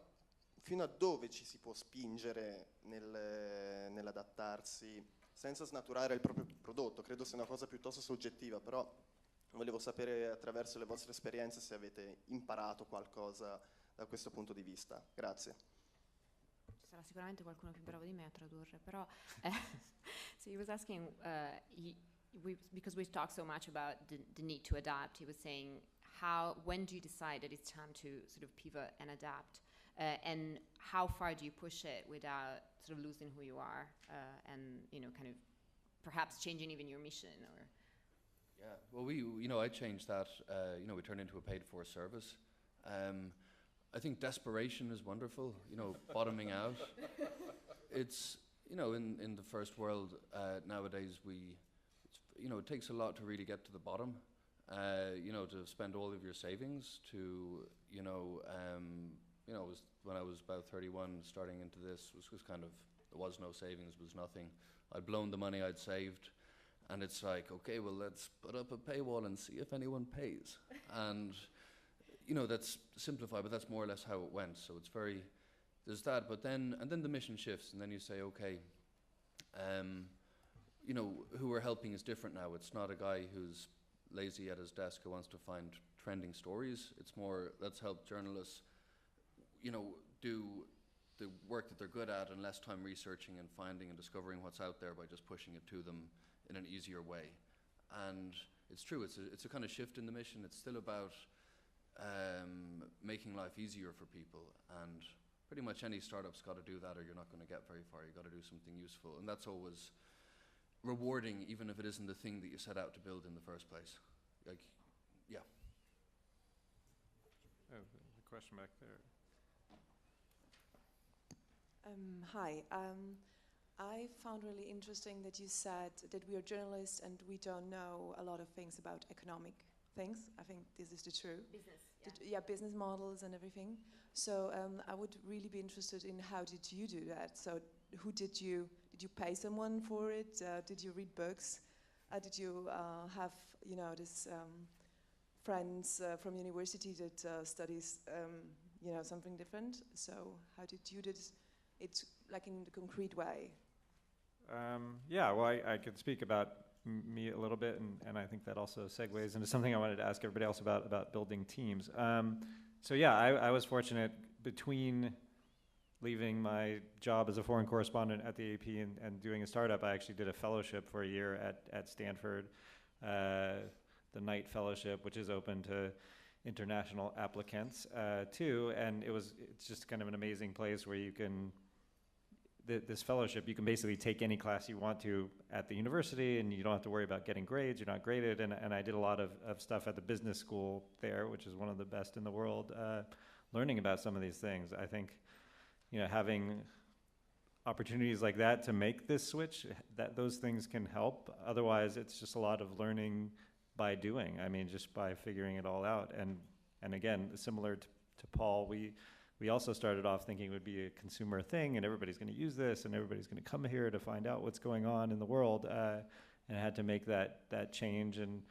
dove ci si può spingere nell'adattarsi senza snaturare il proprio prodotto? Credo sia una cosa piuttosto soggettiva, però volevo sapere attraverso le vostre esperienze se avete imparato qualcosa da questo punto di vista. Grazie. Ci sarà sicuramente qualcuno più bravo di me a tradurre, però so he was asking, because we've talked so much about the need to adapt, he was saying, when do you decide that it's time to sort of pivot and adapt? And how far do you push it without sort of losing who you are, and kind of perhaps changing even your mission? Or yeah, well, I changed that. We turned into a paid-for service. I think desperation is wonderful. Bottoming out. It's in the first world nowadays it takes a lot to really get to the bottom. To spend all of your savings to when I was about 31, starting into this, was kind of, there was no savings, was nothing. I'd blown the money I'd saved, and it's like, okay, well, let's put up a paywall and see if anyone pays. And, that's simplified, but that's more or less how it went. So it's there's that, and then the mission shifts, and then you say, okay, who we're helping is different now. It's not a guy who's lazy at his desk who wants to find trending stories. It's more, let's help journalists, do the work that they're good at and less time researching and finding and discovering what's out there by just pushing it to them in an easier way. And it's true, it's a kind of shift in the mission. It's still about making life easier for people, and pretty much any startup's got to do that or you're not going to get very far. You've got to do something useful, and that's always rewarding, even if it isn't the thing that you set out to build in the first place. Like, yeah. Oh, the question back there. Hi. I found really interesting that you said that we are journalists and we don't know a lot of things about economic things. I think this is the true. Business, yeah, business models and everything. So I would really be interested in how did you do that? So did you pay someone for it? Did you read books? Did you have, this friends from university that studies, something different? So how did you do it like in the concrete way? Yeah, well, I could speak about me a little bit, and I think that also segues into something I wanted to ask everybody else about building teams. So yeah, I was fortunate between leaving my job as a foreign correspondent at the AP and doing a startup. I actually did a fellowship for a year at Stanford, the Knight Fellowship, which is open to international applicants too, and it's just kind of an amazing place where you can, this fellowship, you can basically take any class you want to at the university, and you don't have to worry about getting grades, you're not graded, and I did a lot of stuff at the business school there, which is one of the best in the world, learning about some of these things. I think, having opportunities like that to make this switch, that those things can help. Otherwise, it's just a lot of learning by doing. I mean, just by figuring it all out. And again, similar to Paul, we also started off thinking it would be a consumer thing and everybody's going to use this and everybody's going to come here to find out what's going on in the world, and had to make that change. And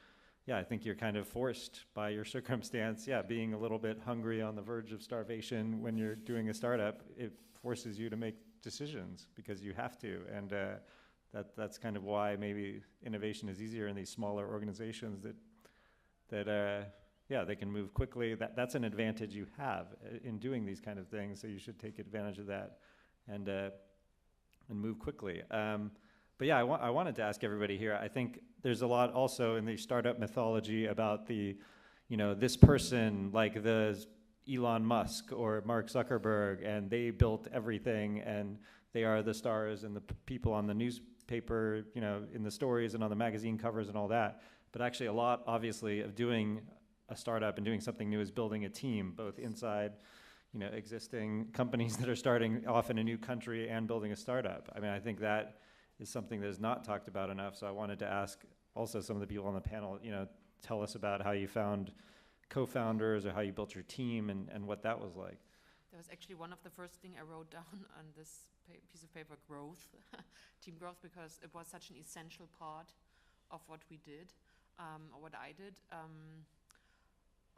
yeah, I think you're kind of forced by your circumstance, being a little bit hungry on the verge of starvation when you're doing a startup, it forces you to make decisions because you have to. And that's kind of why maybe innovation is easier in these smaller organizations that they can move quickly. That's an advantage you have in doing these kind of things, so you should take advantage of that and move quickly. But yeah, I wanted to ask everybody here, I think there's a lot also in the startup mythology about this person like the Elon Musk or Mark Zuckerberg, and they built everything and they are the stars and the people on the newspaper, in the stories and on the magazine covers and all that. But actually a lot, obviously, of doing a startup and doing something new is building a team, both inside, existing companies that are starting off in a new country and building a startup. I mean, I think that is something that is not talked about enough. So I wanted to ask also some of the people on the panel, tell us about how you found co-founders or how you built your team and what that was like. That was actually one of the first thing I wrote down on this piece of paper, growth, team growth, because it was such an essential part of what we did, or what I did.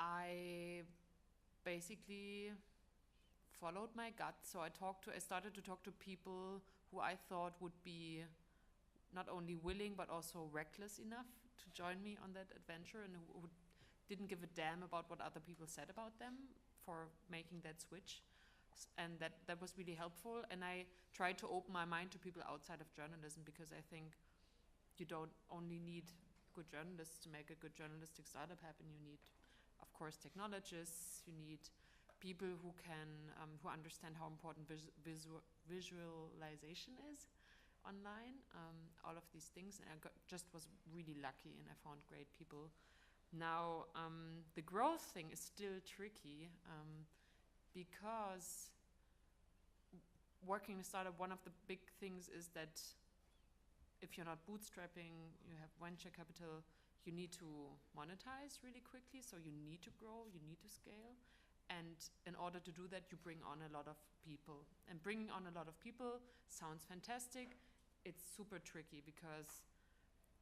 I basically followed my gut. So I started to talk to people who I thought would be not only willing, but also reckless enough to join me on that adventure, and who didn't give a damn about what other people said about them for making that switch. And that was really helpful. And I tried to open my mind to people outside of journalism, because I think you don't only need good journalists to make a good journalistic startup happen. You need, of course, technologists. You need people who can, who understand how important visualization is online. All of these things, and I just was really lucky, and I found great people. Now, the growth thing is still tricky, because working in a startup, one of the big things is that if you're not bootstrapping, you have venture capital, you need to monetize really quickly, so you need to grow, you need to scale. And in order to do that, you bring on a lot of people. And bringing on a lot of people sounds fantastic. It's super tricky, because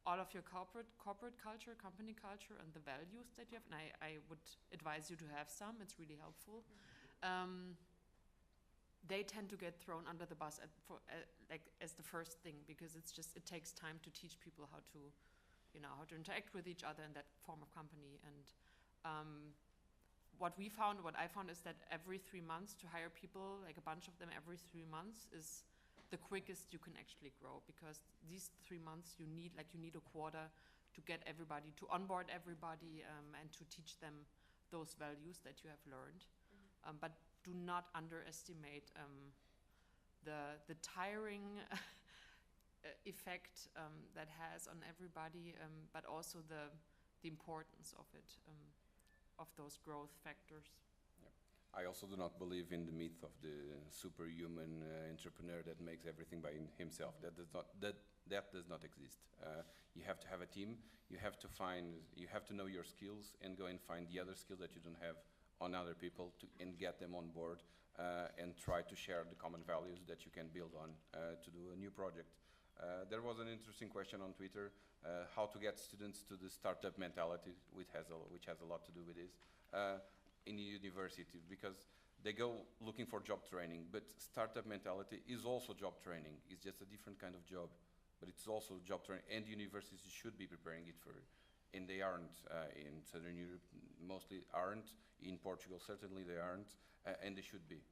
all of your corporate culture, company culture, and the values that you have, and I would advise you to have some, it's really helpful. They tend to get thrown under the bus as the first thing, because it takes time to teach people how to interact with each other in that form of company. And what I found is that every 3 months to hire people, like a bunch of them every 3 months, is the quickest you can actually grow, because these 3 months you need a quarter to get everybody, to onboard everybody, and to teach them those values that you have learned. But do not underestimate the tiring effect that has on everybody, but also the importance of it, of those growth factors. I also do not believe in the myth of the superhuman entrepreneur that makes everything by himself. That does not exist. You have to have a team. You have to know your skills and go and find the other skills that you don't have on other people and get them on board and try to share the common values that you can build on to do a new project. There was an interesting question on Twitter, how to get students to the startup mentality, which has a lot to do with this. In university, because they go looking for job training, but startup mentality is also job training. It's just a different kind of job, but it's also job training, and universities should be preparing it for, and they aren't. In Southern Europe, mostly aren't. In Portugal, certainly they aren't, and they should be.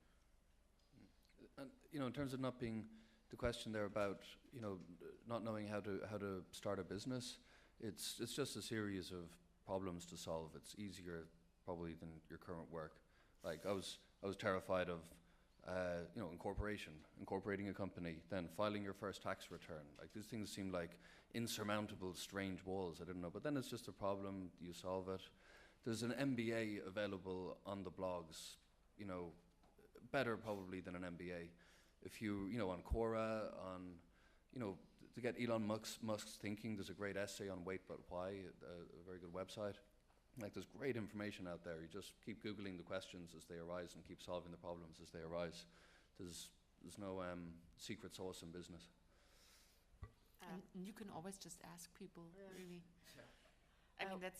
And in terms of not being, the question there about not knowing how to start a business, it's just a series of problems to solve. It's easier probably than your current work. Like I was terrified of incorporating a company, then filing your first tax return. Like these things seem like insurmountable, strange walls. I didn't know, but then it's just a problem. You solve it. There's an MBA available on the blogs. Better probably than an MBA. If you on Quora, to get Elon Musk's thinking, there's a great essay on Wait But Why, a very good website. Like there's great information out there. You just keep Googling the questions as they arise and keep solving the problems as they arise. There's no secret sauce in business. And you can always just ask people, really. I mean, that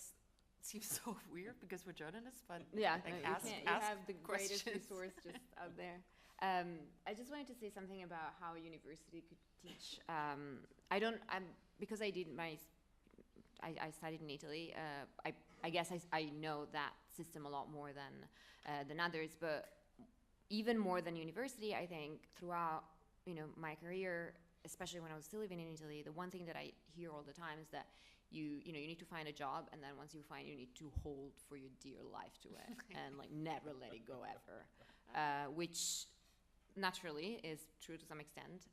seems so weird because we're journalists, but yeah, like you have the greatest resource just out there. I just wanted to say something about how university could teach. Because I studied in Italy. I guess I know that system a lot more than others, but even more than university, I think throughout my career, especially when I was still living in Italy, the one thing that I hear all the time is that you need to find a job, and then once you find, you need to hold for your dear life to it and like never let it go ever, which naturally is true to some extent,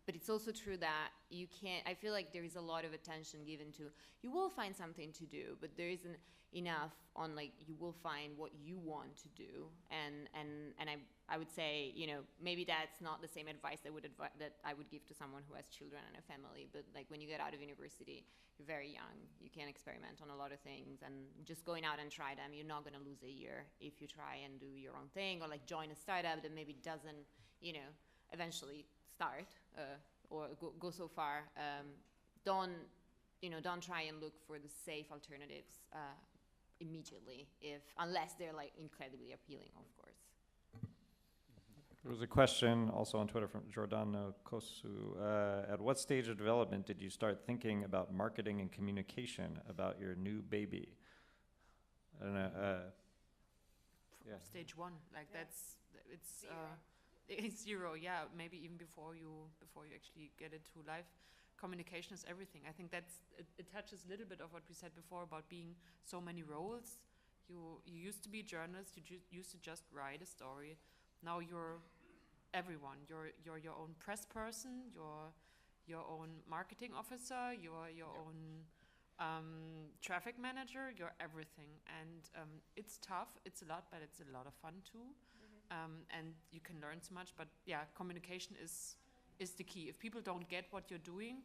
but it's also true that you can't. I feel like there is a lot of attention given to, you will find something to do, but there isn't enough on like you will find what you want to do, and I would say maybe that's not the same advice that I would give to someone who has children and a family, but like when you get out of university, you're very young, you can experiment on a lot of things, and just going out and try them, you're not going to lose a year if you try and do your own thing, or like join a startup that maybe doesn't eventually start or go so far. Don't try and look for the safe alternatives immediately, unless they're like incredibly appealing, of course. There was a question also on Twitter from Giordano Kosu. At what stage of development did you start thinking about marketing and communication about your new baby? I don't know. Yeah. Stage 1, like it's zero. Yeah, maybe even before you actually get it to life. Communication is everything. I think it touches a little bit of what we said before about being so many roles. You used to be a journalist. You used to just write a story. Now you're everyone. You're your own press person. You're your own marketing officer. You're your own traffic manager. You're everything, and it's tough. It's a lot, but it's a lot of fun too. And you can learn so much. But yeah, communication is the key. If people don't get what you're doing,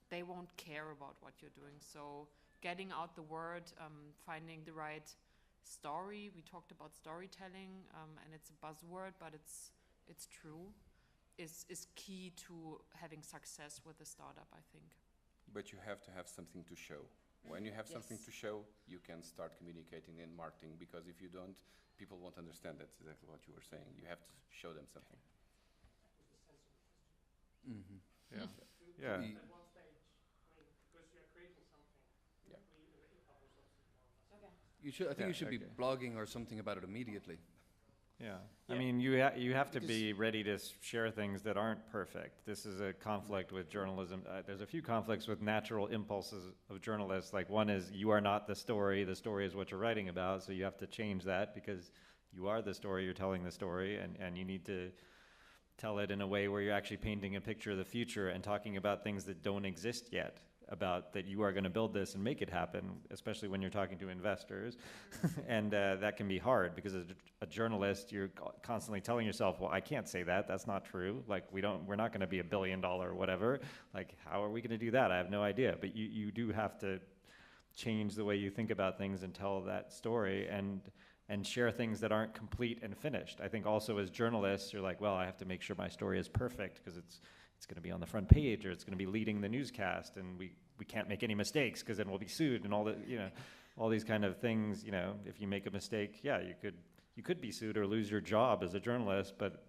they won't care about what you're doing. So getting out the word, finding the right story. We talked about storytelling, and it's a buzzword, but it's true. Is key to having success with a startup, I think. But you have to have something to show. When you have something to show, you can start communicating and marketing, because if you don't, people won't understand. That's exactly what you were saying. You have to show them something. Mm-hmm. Yeah. Yeah. At what stage? I mean, because you're creating something. Yeah. We publish also. You You should. I think Yeah, you should be okay. blogging or something about it immediately. Yeah. I Yeah. mean, you have to Because- be ready to share things that aren't perfect. This is a conflict with journalism. There's a few conflicts with natural impulses of journalists. Like one is you are not the story is what you're writing about, so you have to change that because you are the story, you're telling the story, and you need to tell it in a way where you're actually painting a picture of the future and talking about things that don't exist yet, about that you are going to build this and make it happen, especially when you're talking to investors. And that can be hard because as a journalist, you're constantly telling yourself, well, I can't say that. That's not true. Like, we're not going to be $1 billion or whatever. Like, how are we going to do that? I have no idea. But you do have to change the way you think about things and tell that story and share things that aren't complete and finished. I think also as journalists, you're like, well, I have to make sure my story is perfect because it's going to be on the front page or it's going to be leading the newscast, and we can't make any mistakes because then we'll be sued and all the, all these kind of things. If you make a mistake, yeah, you could be sued or lose your job as a journalist. But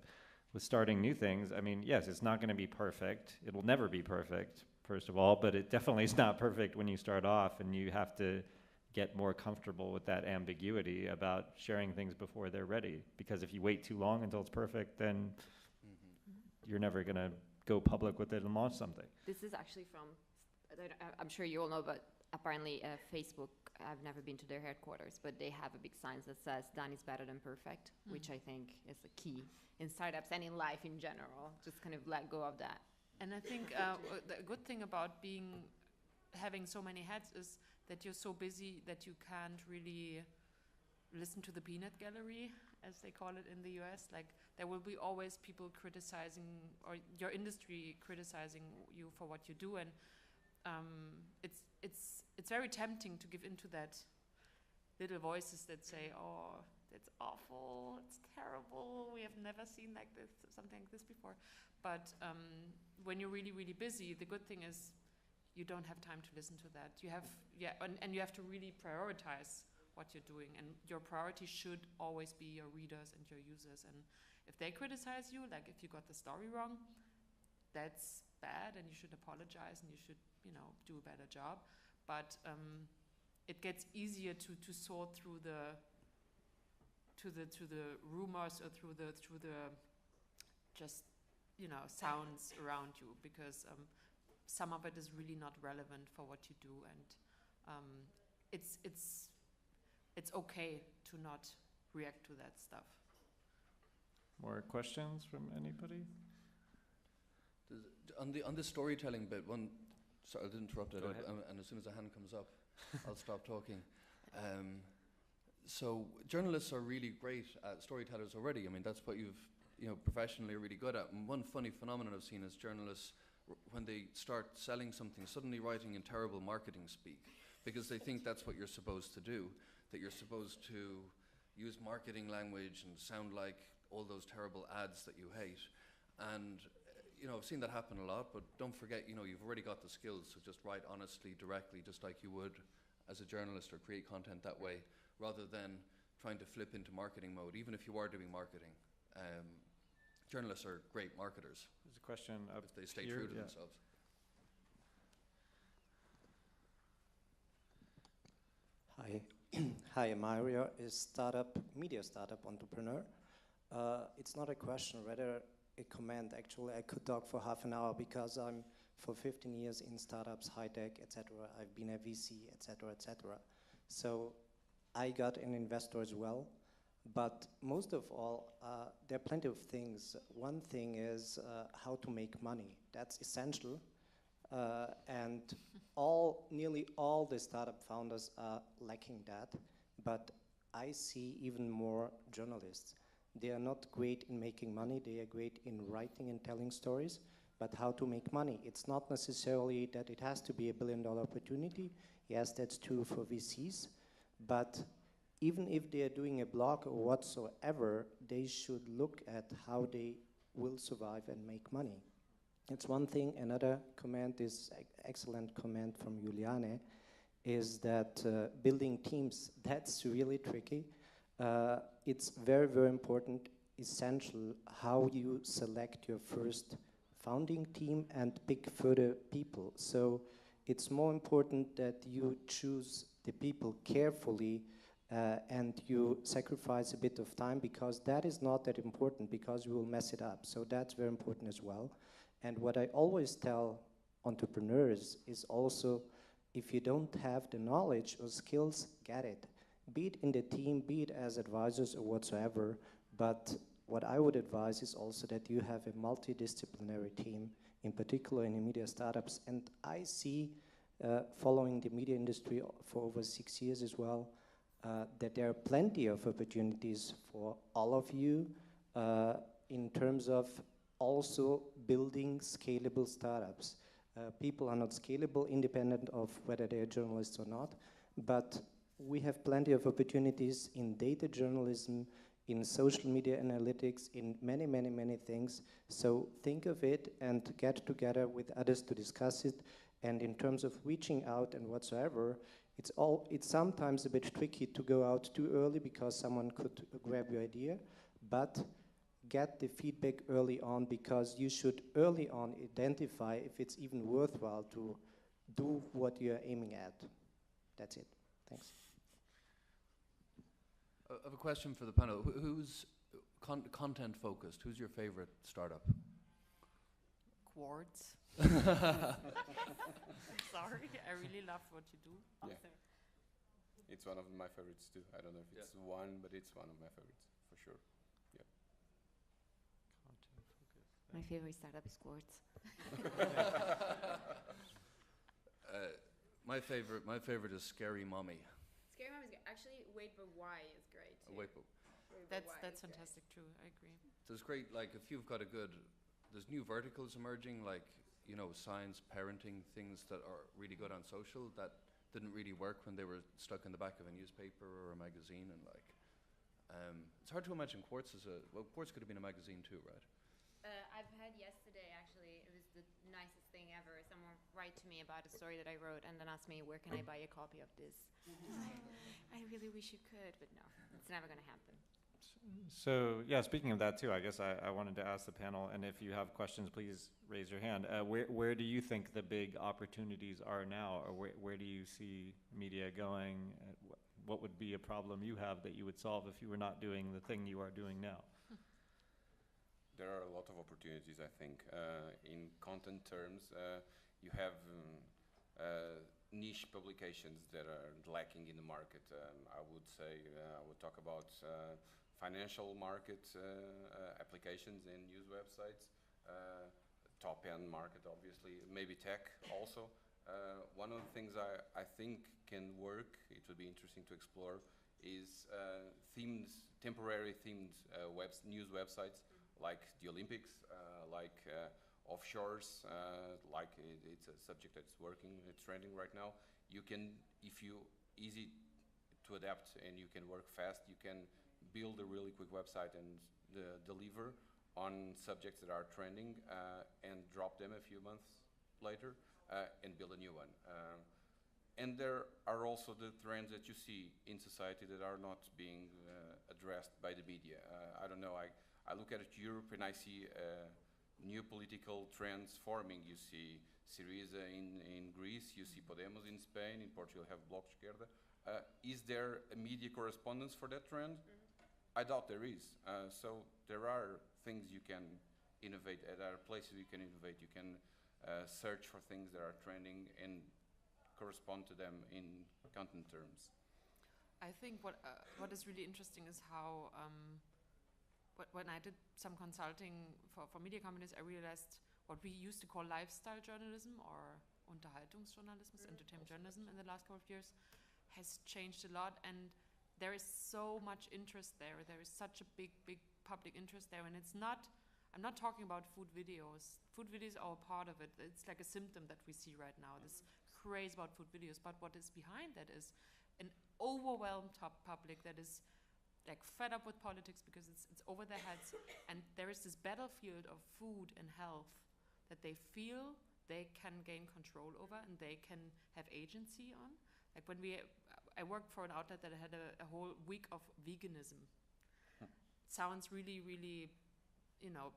with starting new things, I mean, yes, it's not going to be perfect. It will never be perfect, first of all, but it definitely is not perfect when you start off, and you have to get more comfortable with that ambiguity about sharing things before they're ready. Because if you wait too long until it's perfect, then you're never going to go public with it and launch something. This is actually from, I'm sure you all know, but apparently Facebook, I've never been to their headquarters, but they have a big sign that says done is better than perfect, which I think is a key in startups and in life in general. Just kind of let go of that. And I think the good thing about having so many hats is that you're so busy that you can't really listen to the peanut gallery, as they call it in the US. Like, there will be always people criticizing, or your industry criticizing you for what you do, and it's very tempting to give into that little voices that say, oh, it's awful, it's terrible, we have never seen like this, something like this before. But when you're really, really busy, the good thing is you don't have time to listen to that. You have, and you have to really prioritize what you're doing, and your priority should always be your readers and your users. And if they criticize you, like if you got the story wrong, that's bad, and you should apologize, and you should, do a better job. But it gets easier to sort through the rumors or through the just sounds around you, because some of it is really not relevant for what you do, and it's okay to not react to that stuff. More questions from anybody? On the storytelling bit, sorry, I didn't interrupt it, Go ahead. and as soon as a hand comes up, I'll stop talking. So journalists are really great storytellers already. I mean, that's what you've professionally are really good at. And one funny phenomenon I've seen is journalists, when they start selling something, suddenly writing in terrible marketing speak, because they think that's what you're supposed to do, that you're supposed to use marketing language and sound like all those terrible ads that you hate. And I've seen that happen a lot, but don't forget, you've already got the skills, so just write honestly, directly, just like you would as a journalist, or create content that way, rather than trying to flip into marketing mode, even if you are doing marketing. Journalists are great marketers. There's a question up if they stay here, true to yeah. themselves. Hi, hi, Mario is media startup entrepreneur. It's not a question, rather a comment. Actually, I could talk for half an hour because I'm for 15 years in startups, high tech, etc. I've been a VC, etc., etc. So I got an investor as well. But most of all, there are plenty of things. One thing is how to make money. That's essential. And nearly all the startup founders are lacking that. But I see even more journalists. They are not great in making money. They are great in writing and telling stories. But how to make money? It's not necessarily that it has to be $1 billion opportunity. Yes, that's true for VCs. But even if they are doing a blog or whatsoever, they should look at how they will survive and make money. That's one thing. Another comment is excellent comment from Juliane, is that building teams, that's really tricky. It's very, very important, essential, how you select your first founding team and pick further people. So it's more important that you choose the people carefully and you sacrifice a bit of time because that is not that important because you will mess it up. So that's very important as well. And what I always tell entrepreneurs is also, if you don't have the knowledge or skills, get it. Be it in the team, be it as advisors or whatsoever, but what I would advise is also that you have a multidisciplinary team, in particular in the media startups. And I see, following the media industry for over 6 years as well, that there are plenty of opportunities for all of you in terms of also building scalable startups. People are not scalable independent of whether they are journalists or not, but we have plenty of opportunities in data journalism, in social media analytics, in many, many, many things. So think of it and get together with others to discuss it. And in terms of reaching out and whatsoever, it's sometimes a bit tricky to go out too early because someone could grab your idea, but get the feedback early on because you should early on identify if it's even worthwhile to do what you're aiming at. That's it. Thanks. I have a question for the panel. Who's content focused? Who's your favorite startup? Quartz. Sorry, I really love what you do. Yeah. It's one of my favorites too. I don't know if it's one, but it's one of my favorites for sure. Yeah. Content focus. My favorite startup is Quartz. My favorite is Scary Mommy. Scary Mom is good. Actually, Wait But Why is great too. Wait, but That's fantastic too. I agree. so it's great. Like if you've got there's new verticals emerging, like science, parenting, things that are really good on social that didn't really work when they were stuck in the back of a newspaper or a magazine, and it's hard to imagine Quartz Quartz could have been a magazine too, right? I've had yesterday, actually, it was the nicest thing ever. Someone write to me about a story that I wrote and then asked me, where can I buy a copy of this? I really wish you could, but no, it's never going to happen. So, yeah, speaking of that too, I guess I wanted to ask the panel, and if you have questions, please raise your hand. Where do you think the big opportunities are now, or where do you see media going? What would be a problem you have that you would solve if you were not doing the thing you are doing now? There are a lot of opportunities, I think. In content terms, you have niche publications that are lacking in the market. I would say, I would talk about financial market applications and news websites, top-end market, obviously, maybe tech also. One of the things I think can work, it would be interesting to explore, is temporary themed news websites, like the Olympics, like offshores, like it's a subject that's working, it's trending right now. You can, if you easy to adapt and you can work fast, you can build a really quick website and deliver on subjects that are trending and drop them a few months later and build a new one. And there are also the trends that you see in society that are not being addressed by the media. I don't know, I look at Europe and I see new political trends forming. You see Syriza in Greece, you see Podemos in Spain, in Portugal you have Bloc de Esquerda. Is there a media correspondence for that trend? I doubt there is. So there are things you can innovate, there are places you can innovate. You can search for things that are trending and correspond to them in content terms. I think what is really interesting is how when I did some consulting for media companies, I realized what we used to call lifestyle journalism or Unterhaltungsjournalismus, entertainment journalism in the last couple of years has changed a lot, and there is so much interest there. There is such a big public interest there, and I'm not talking about food videos. Food videos are a part of it. It's like a symptom that we see right now, this craze about food videos, but what is behind that is an overwhelmed public that is like fed up with politics because it's over their heads, and there is this battlefield of food and health that they feel they can gain control over and they can have agency on. Like when I worked for an outlet that had a whole week of veganism. Sounds really, really,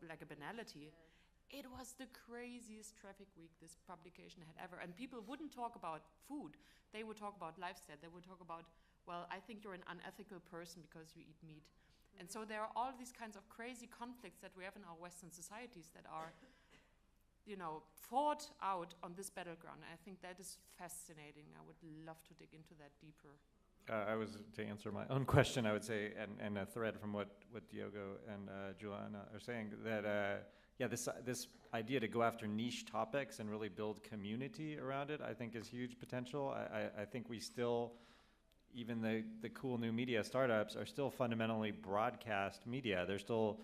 like a banality. Yeah. It was the craziest traffic week this publication had ever, and people wouldn't talk about food. They would talk about lifestyle. They would talk about well, I think you're an unethical person because you eat meat. And so there are all these kinds of crazy conflicts that we have in our Western societies that are, fought out on this battleground. I think that is fascinating. I would love to dig into that deeper. To answer my own question, I would say, and a thread from what Diogo and Juliana are saying, that this idea to go after niche topics and really build community around it, I think is huge potential. I think we still, even the cool new media startups are still fundamentally broadcast media. They're still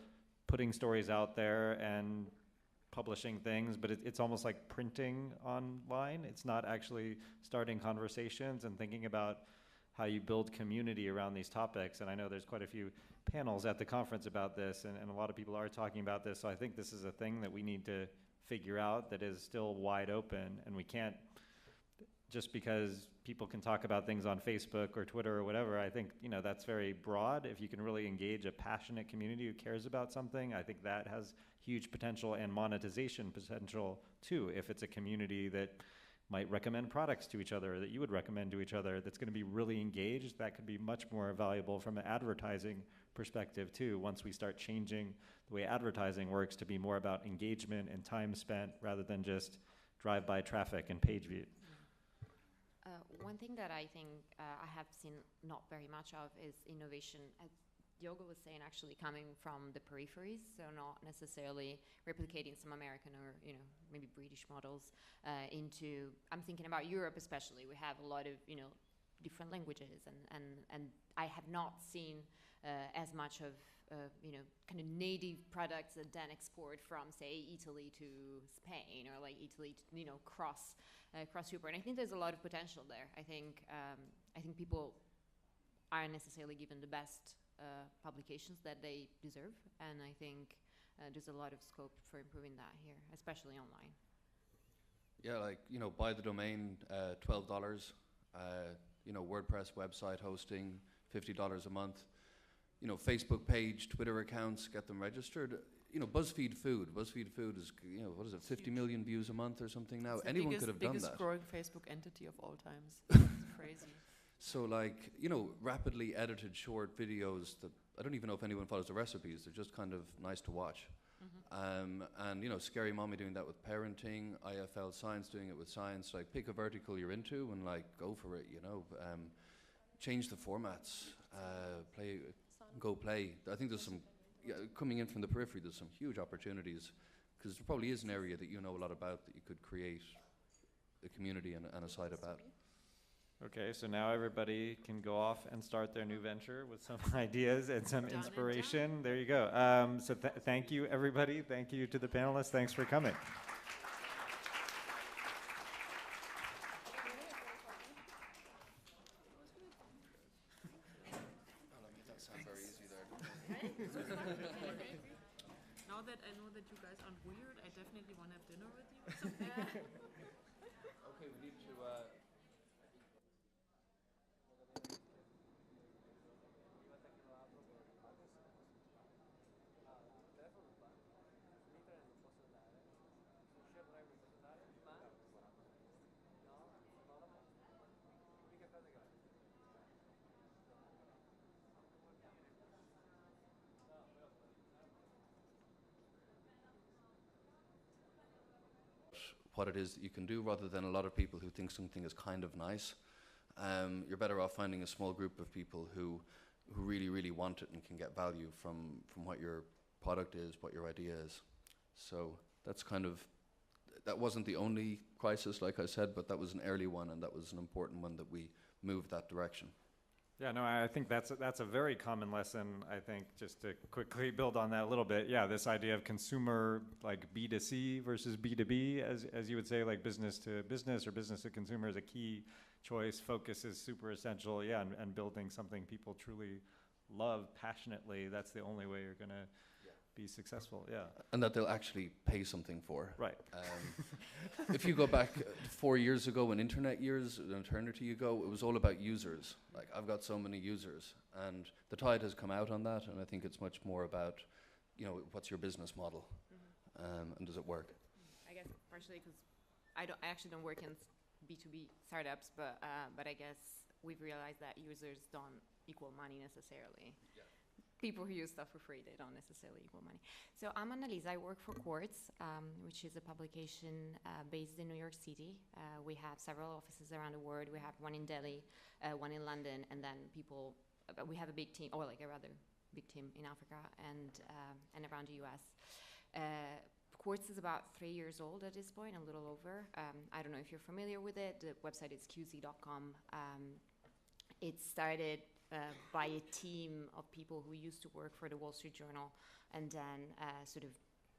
putting stories out there and publishing things, but it's almost like printing online. It's not actually starting conversations and thinking about how you build community around these topics. And I know there's quite a few panels at the conference about this, and a lot of people are talking about this. So I think this is a thing that we need to figure out that is still wide open, and we can't, just because people can talk about things on Facebook or Twitter or whatever, I think, that's very broad. If you can really engage a passionate community who cares about something, I think that has huge potential and monetization potential too, if it's a community that might recommend products to each other, that you would recommend to each other, that's going to be really engaged. That could be much more valuable from an advertising perspective too, once we start changing the way advertising works to be more about engagement and time spent rather than just drive-by traffic and page view. One thing that I think I have seen not very much of is innovation. Diogo was saying, actually coming from the peripheries, so not necessarily replicating some American or maybe British models into. I'm thinking about Europe especially. We have a lot of different languages, and I have not seen as much of kind of native products that then export from, say, Italy to Spain, or like Italy to cross Europe. And I think there's a lot of potential there. I think people aren't necessarily given the best publications that they deserve, and I think there's a lot of scope for improving that here, especially online. Yeah, buy the domain, $12, WordPress website hosting, $50 a month, Facebook page, Twitter accounts, get them registered. BuzzFeed Food is, what is it, 50 million views a month or something now? Anyone could have done that. Biggest growing Facebook entity of all times. It's crazy. So rapidly edited short videos that I don't even know if anyone follows the recipes. They're just kind of nice to watch. Mm-hmm. And Scary Mommy doing that with parenting, IFL Science doing it with science. Pick a vertical you're into and go for it. Change the formats. Play. I think there's some coming in from the periphery. There's some huge opportunities because there probably is an area that you know a lot about that you could create a community and a site about. Okay, so now everybody can go off and start their new venture with some ideas and some inspiration. There you go. So thank you, everybody. Thank you to the panelists. Thanks for coming. That sounds very easy there. Now that I know that you guys aren't weird, I definitely want to have dinner with you. Okay, we need to... what it is that you can do, rather than a lot of people who think something is kind of nice. You're better off finding a small group of people who really, really want it and can get value from what your product is, what your idea is. So that's that wasn't the only crisis, like I said, but that was an early one, and that was an important one that we moved that direction. Yeah, no, I think that's a very common lesson. I think, just to quickly build on that a little bit, this idea of consumer, B2C versus B2B, as you would say, business to business or business to consumer is a key choice. Focus is super essential, and building something people truly love passionately, that's the only way you're going to be successful, And that they'll actually pay something for. Right. If you go back 4 years ago, in internet years, an eternity ago, it was all about users. I've got so many users, and the tide has come out on that, and I think it's much more about, what's your business model, and does it work? I guess partially because I actually don't work in B2B startups, but I guess we've realized that users don't equal money necessarily. People who use stuff for free, they don't necessarily equal money. So I'm Annalisa, I work for Quartz, which is a publication based in New York City. We have several offices around the world. We have one in Delhi, one in London, and then we have a big team, or like a rather big team in Africa and around the US. Quartz is about 3 years old at this point, a little over. I don't know if you're familiar with it. The website is qz.com. It started by a team of people who used to work for the Wall Street Journal, and then sort of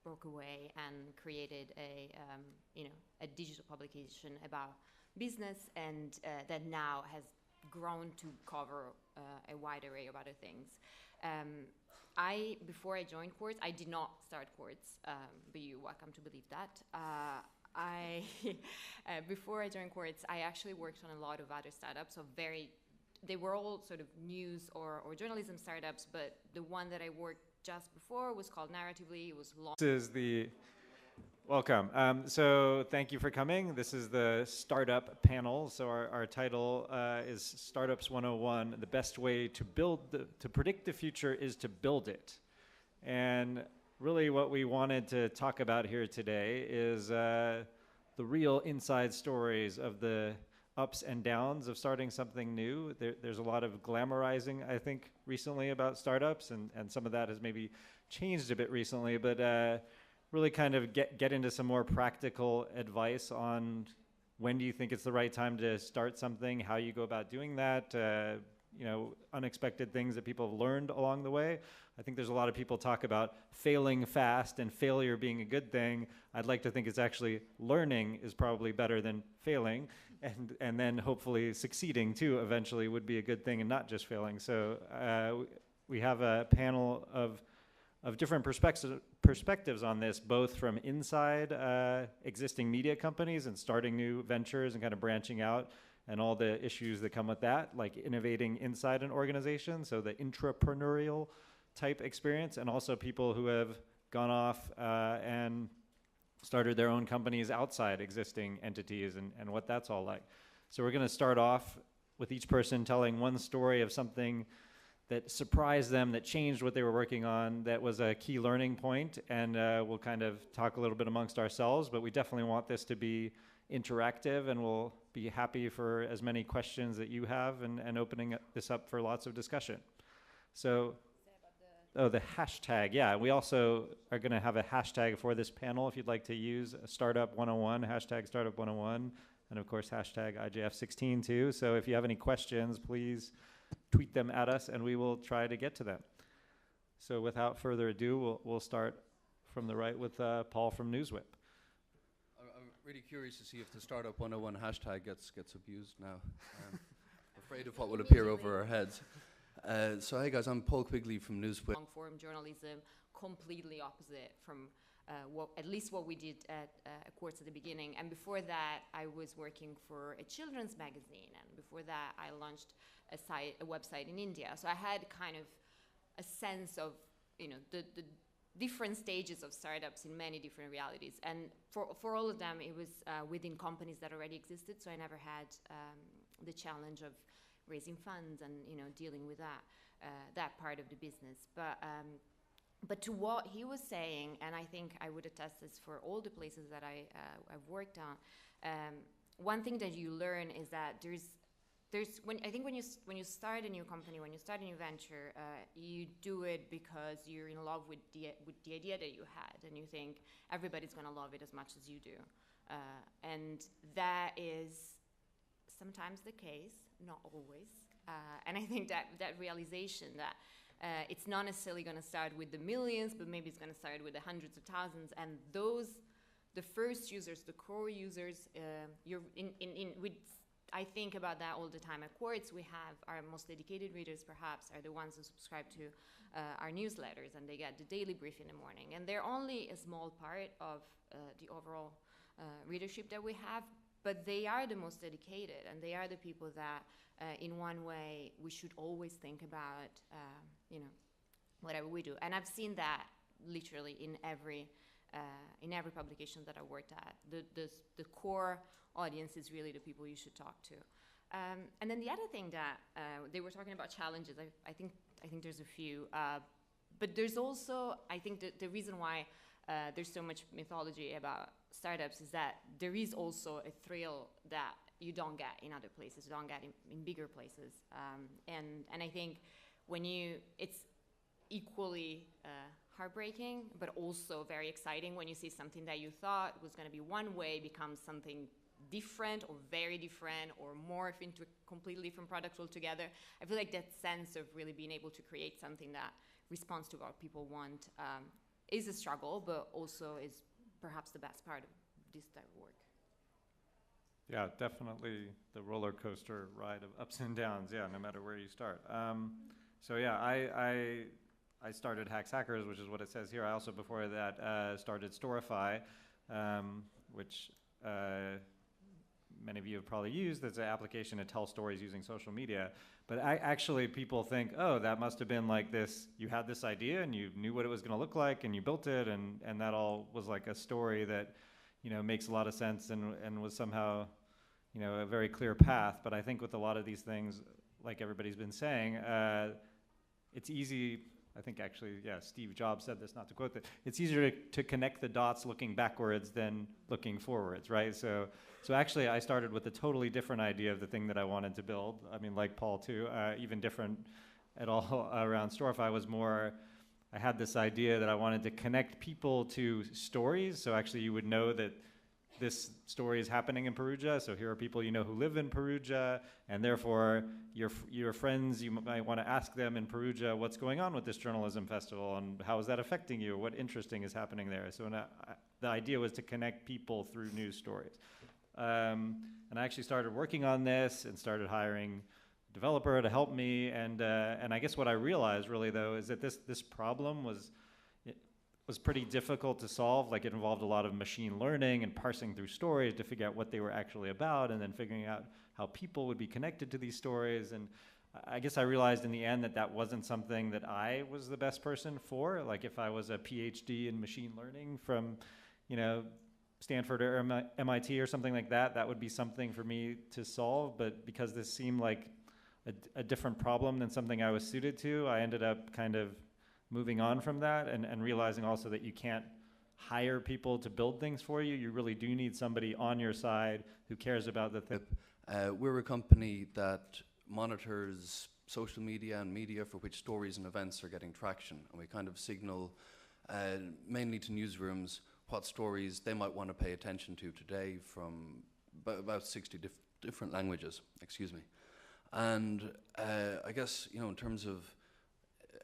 broke away and created a digital publication about business, and that now has grown to cover a wide array of other things. Before I joined Quartz, I did not start Quartz, but you're welcome to believe that. Before I joined Quartz, I actually worked on a lot of other startups, so they were all sort of news or journalism startups, but the one that I worked just before was called Narratively. It was long. This is the welcome. So thank you for coming. This is the startup panel. So our title is Startups 101. The best way to predict the future is to build it. And really what we wanted to talk about here today is the real inside stories of the ups and downs of starting something new. There's a lot of glamorizing, I think, recently about startups, and some of that has maybe changed a bit recently, but really kind of get into some more practical advice on when do you think it's the right time to start something, how you go about doing that, unexpected things that people have learned along the way. I think there's a lot of people talk about failing fast and failure being a good thing. I'd like to think it's actually learning is probably better than failing, and then hopefully succeeding too eventually would be a good thing and not just failing. So we have a panel of different perspectives on this, both from inside existing media companies and starting new ventures and kind of branching out, and all the issues that come with that, like innovating inside an organization, so the entrepreneurial type experience, and also people who have gone off and started their own companies outside existing entities and what that's all like. So we're going to start off with each person telling one story of something that surprised them, that changed what they were working on, that was a key learning point, and we'll kind of talk a little bit amongst ourselves, but we definitely want this to be interactive, and we'll be happy for as many questions that you have and opening this up for lots of discussion. So, the hashtag, yeah, we also are going to have a hashtag for this panel if you'd like to use Startup 101, hashtag Startup 101, and of course hashtag IJF16 too. So if you have any questions, please tweet them at us and we will try to get to them. So without further ado, we'll start from the right with Paul from Newswhip. I'm really curious to see if the Startup 101 hashtag gets abused now. Afraid of what will appear over our heads. So hey guys, I'm Paul Quigley from Newswhip. Long-form journalism, completely opposite from at least what we did at Quartz at the beginning. And before that, I was working for a children's magazine, and before that, I launched a website in India. So I had kind of a sense of the different stages of startups in many different realities. And for all of them, it was within companies that already existed. So I never had the challenge of raising funds and dealing with that part of the business. But to what he was saying, and I think I would attest this for all the places that I've worked on, one thing that you learn is that when you start a new company, when you start a new venture, you do it because you're in love with the idea that you had, and you think everybody's going to love it as much as you do, and that is sometimes the case, not always. And I think that realization that it's not necessarily going to start with the millions, but maybe it's going to start with the hundreds of thousands, and the first users, the core users, I think about that all the time. At Quartz, we have our most dedicated readers, perhaps, are the ones who subscribe to our newsletters, and they get the daily brief in the morning. And they're only a small part of the overall readership that we have, but they are the most dedicated, and they are the people that, in one way, we should always think about, whatever we do. And I've seen that literally in every publication that I worked at. The core audience is really the people you should talk to. And then the other thing that they were talking about challenges. I think there's a few, but there's also, I think the reason why there's so much mythology about startups is that there is also a thrill that you don't get in other places, you don't get in bigger places. And I think it's equally heartbreaking, but also very exciting when you see something that you thought was going to be one way becomes something different or very different or morph into a completely different product altogether. I feel like that sense of really being able to create something that responds to what people want is a struggle, but also is perhaps the best part of this type of work. Yeah, definitely the roller coaster ride of ups and downs, yeah, no matter where you start. So yeah, I started Hacks Hackers, which is what it says here. I also, before that, started Storify, which many of you have probably used. It's an application to tell stories using social media. But actually, people think, oh, that must have been like this. You had this idea, and you knew what it was going to look like, and you built it, and that all was like a story that, makes a lot of sense and was somehow, a very clear path. But I think with a lot of these things, like everybody's been saying, it's easy. I think actually, yeah, Steve Jobs said this, not to quote it. It's easier to connect the dots looking backwards than looking forwards, right? So actually, I started with a totally different idea of the thing that I wanted to build. I mean, like Paul too, even different at all around Storify was more, I had this idea that I wanted to connect people to stories. So actually, you would know that this story is happening in Perugia, so here are people who live in Perugia, and therefore your friends, you might want to ask them in Perugia what's going on with this journalism festival and how is that affecting you, what interesting is happening there. So the idea was to connect people through news stories. And I actually started working on this and started hiring a developer to help me, and I guess what I realized really though is that this problem was pretty difficult to solve. Like, it involved a lot of machine learning and parsing through stories to figure out what they were actually about, and then figuring out how people would be connected to these stories. And I guess I realized in the end that wasn't something that I was the best person for. Like, if I was a PhD in machine learning from, Stanford or MIT or something like that, that would be something for me to solve. But because this seemed like a different problem than something I was suited to, I ended up kind of moving on from that and realizing also that you can't hire people to build things for you. You really do need somebody on your side who cares about the thing. We're a company that monitors social media and media for which stories and events are getting traction. And we kind of signal mainly to newsrooms what stories they might want to pay attention to today from about 60 different languages, excuse me. And I guess, in terms of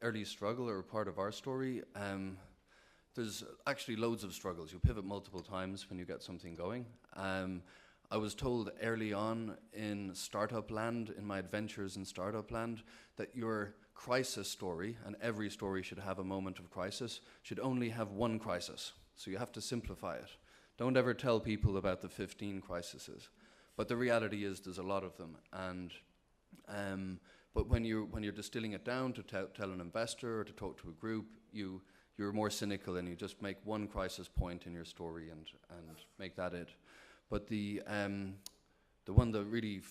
early struggle or part of our story, there's actually loads of struggles. You pivot multiple times when you get something going. I was told early on in startup land, in my adventures in startup land, that your crisis story, and every story should have a moment of crisis, should only have one crisis. So you have to simplify it. Don't ever tell people about the 15 crises. But the reality is there's a lot of them. And but when you're distilling it down to tell an investor or to talk to a group, you're more cynical and you just make one crisis point in your story and make that it. But the one that really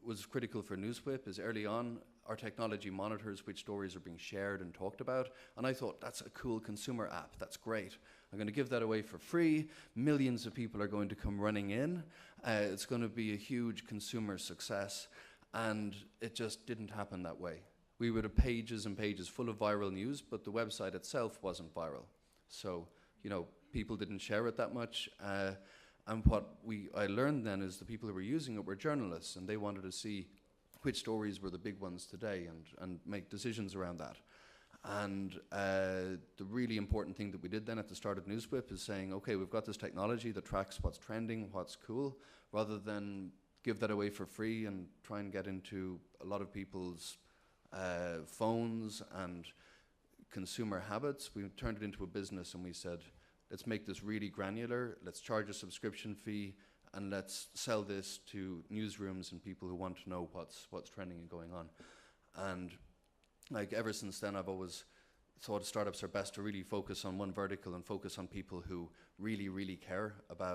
was critical for NewsWhip is early on, our technology monitors which stories are being shared and talked about. And I thought, that's a cool consumer app. That's great. I'm going to give that away for free. Millions of people are going to come running in. It's going to be a huge consumer success. And it just didn't happen that way. We would have pages and pages full of viral news, but the website itself wasn't viral. So, people didn't share it that much. And what I learned then is the people who were using it were journalists, and they wanted to see which stories were the big ones today and make decisions around that. And the really important thing that we did then at the start of NewsWhip is saying, okay, we've got this technology that tracks what's trending, what's cool, rather than give that away for free and try and get into a lot of people's phones and consumer habits. We turned it into a business and we said, let's make this really granular, let's charge a subscription fee, and let's sell this to newsrooms and people who want to know what's trending and going on. And like ever since then, I've always thought startups are best to really focus on one vertical and focus on people who really, really care about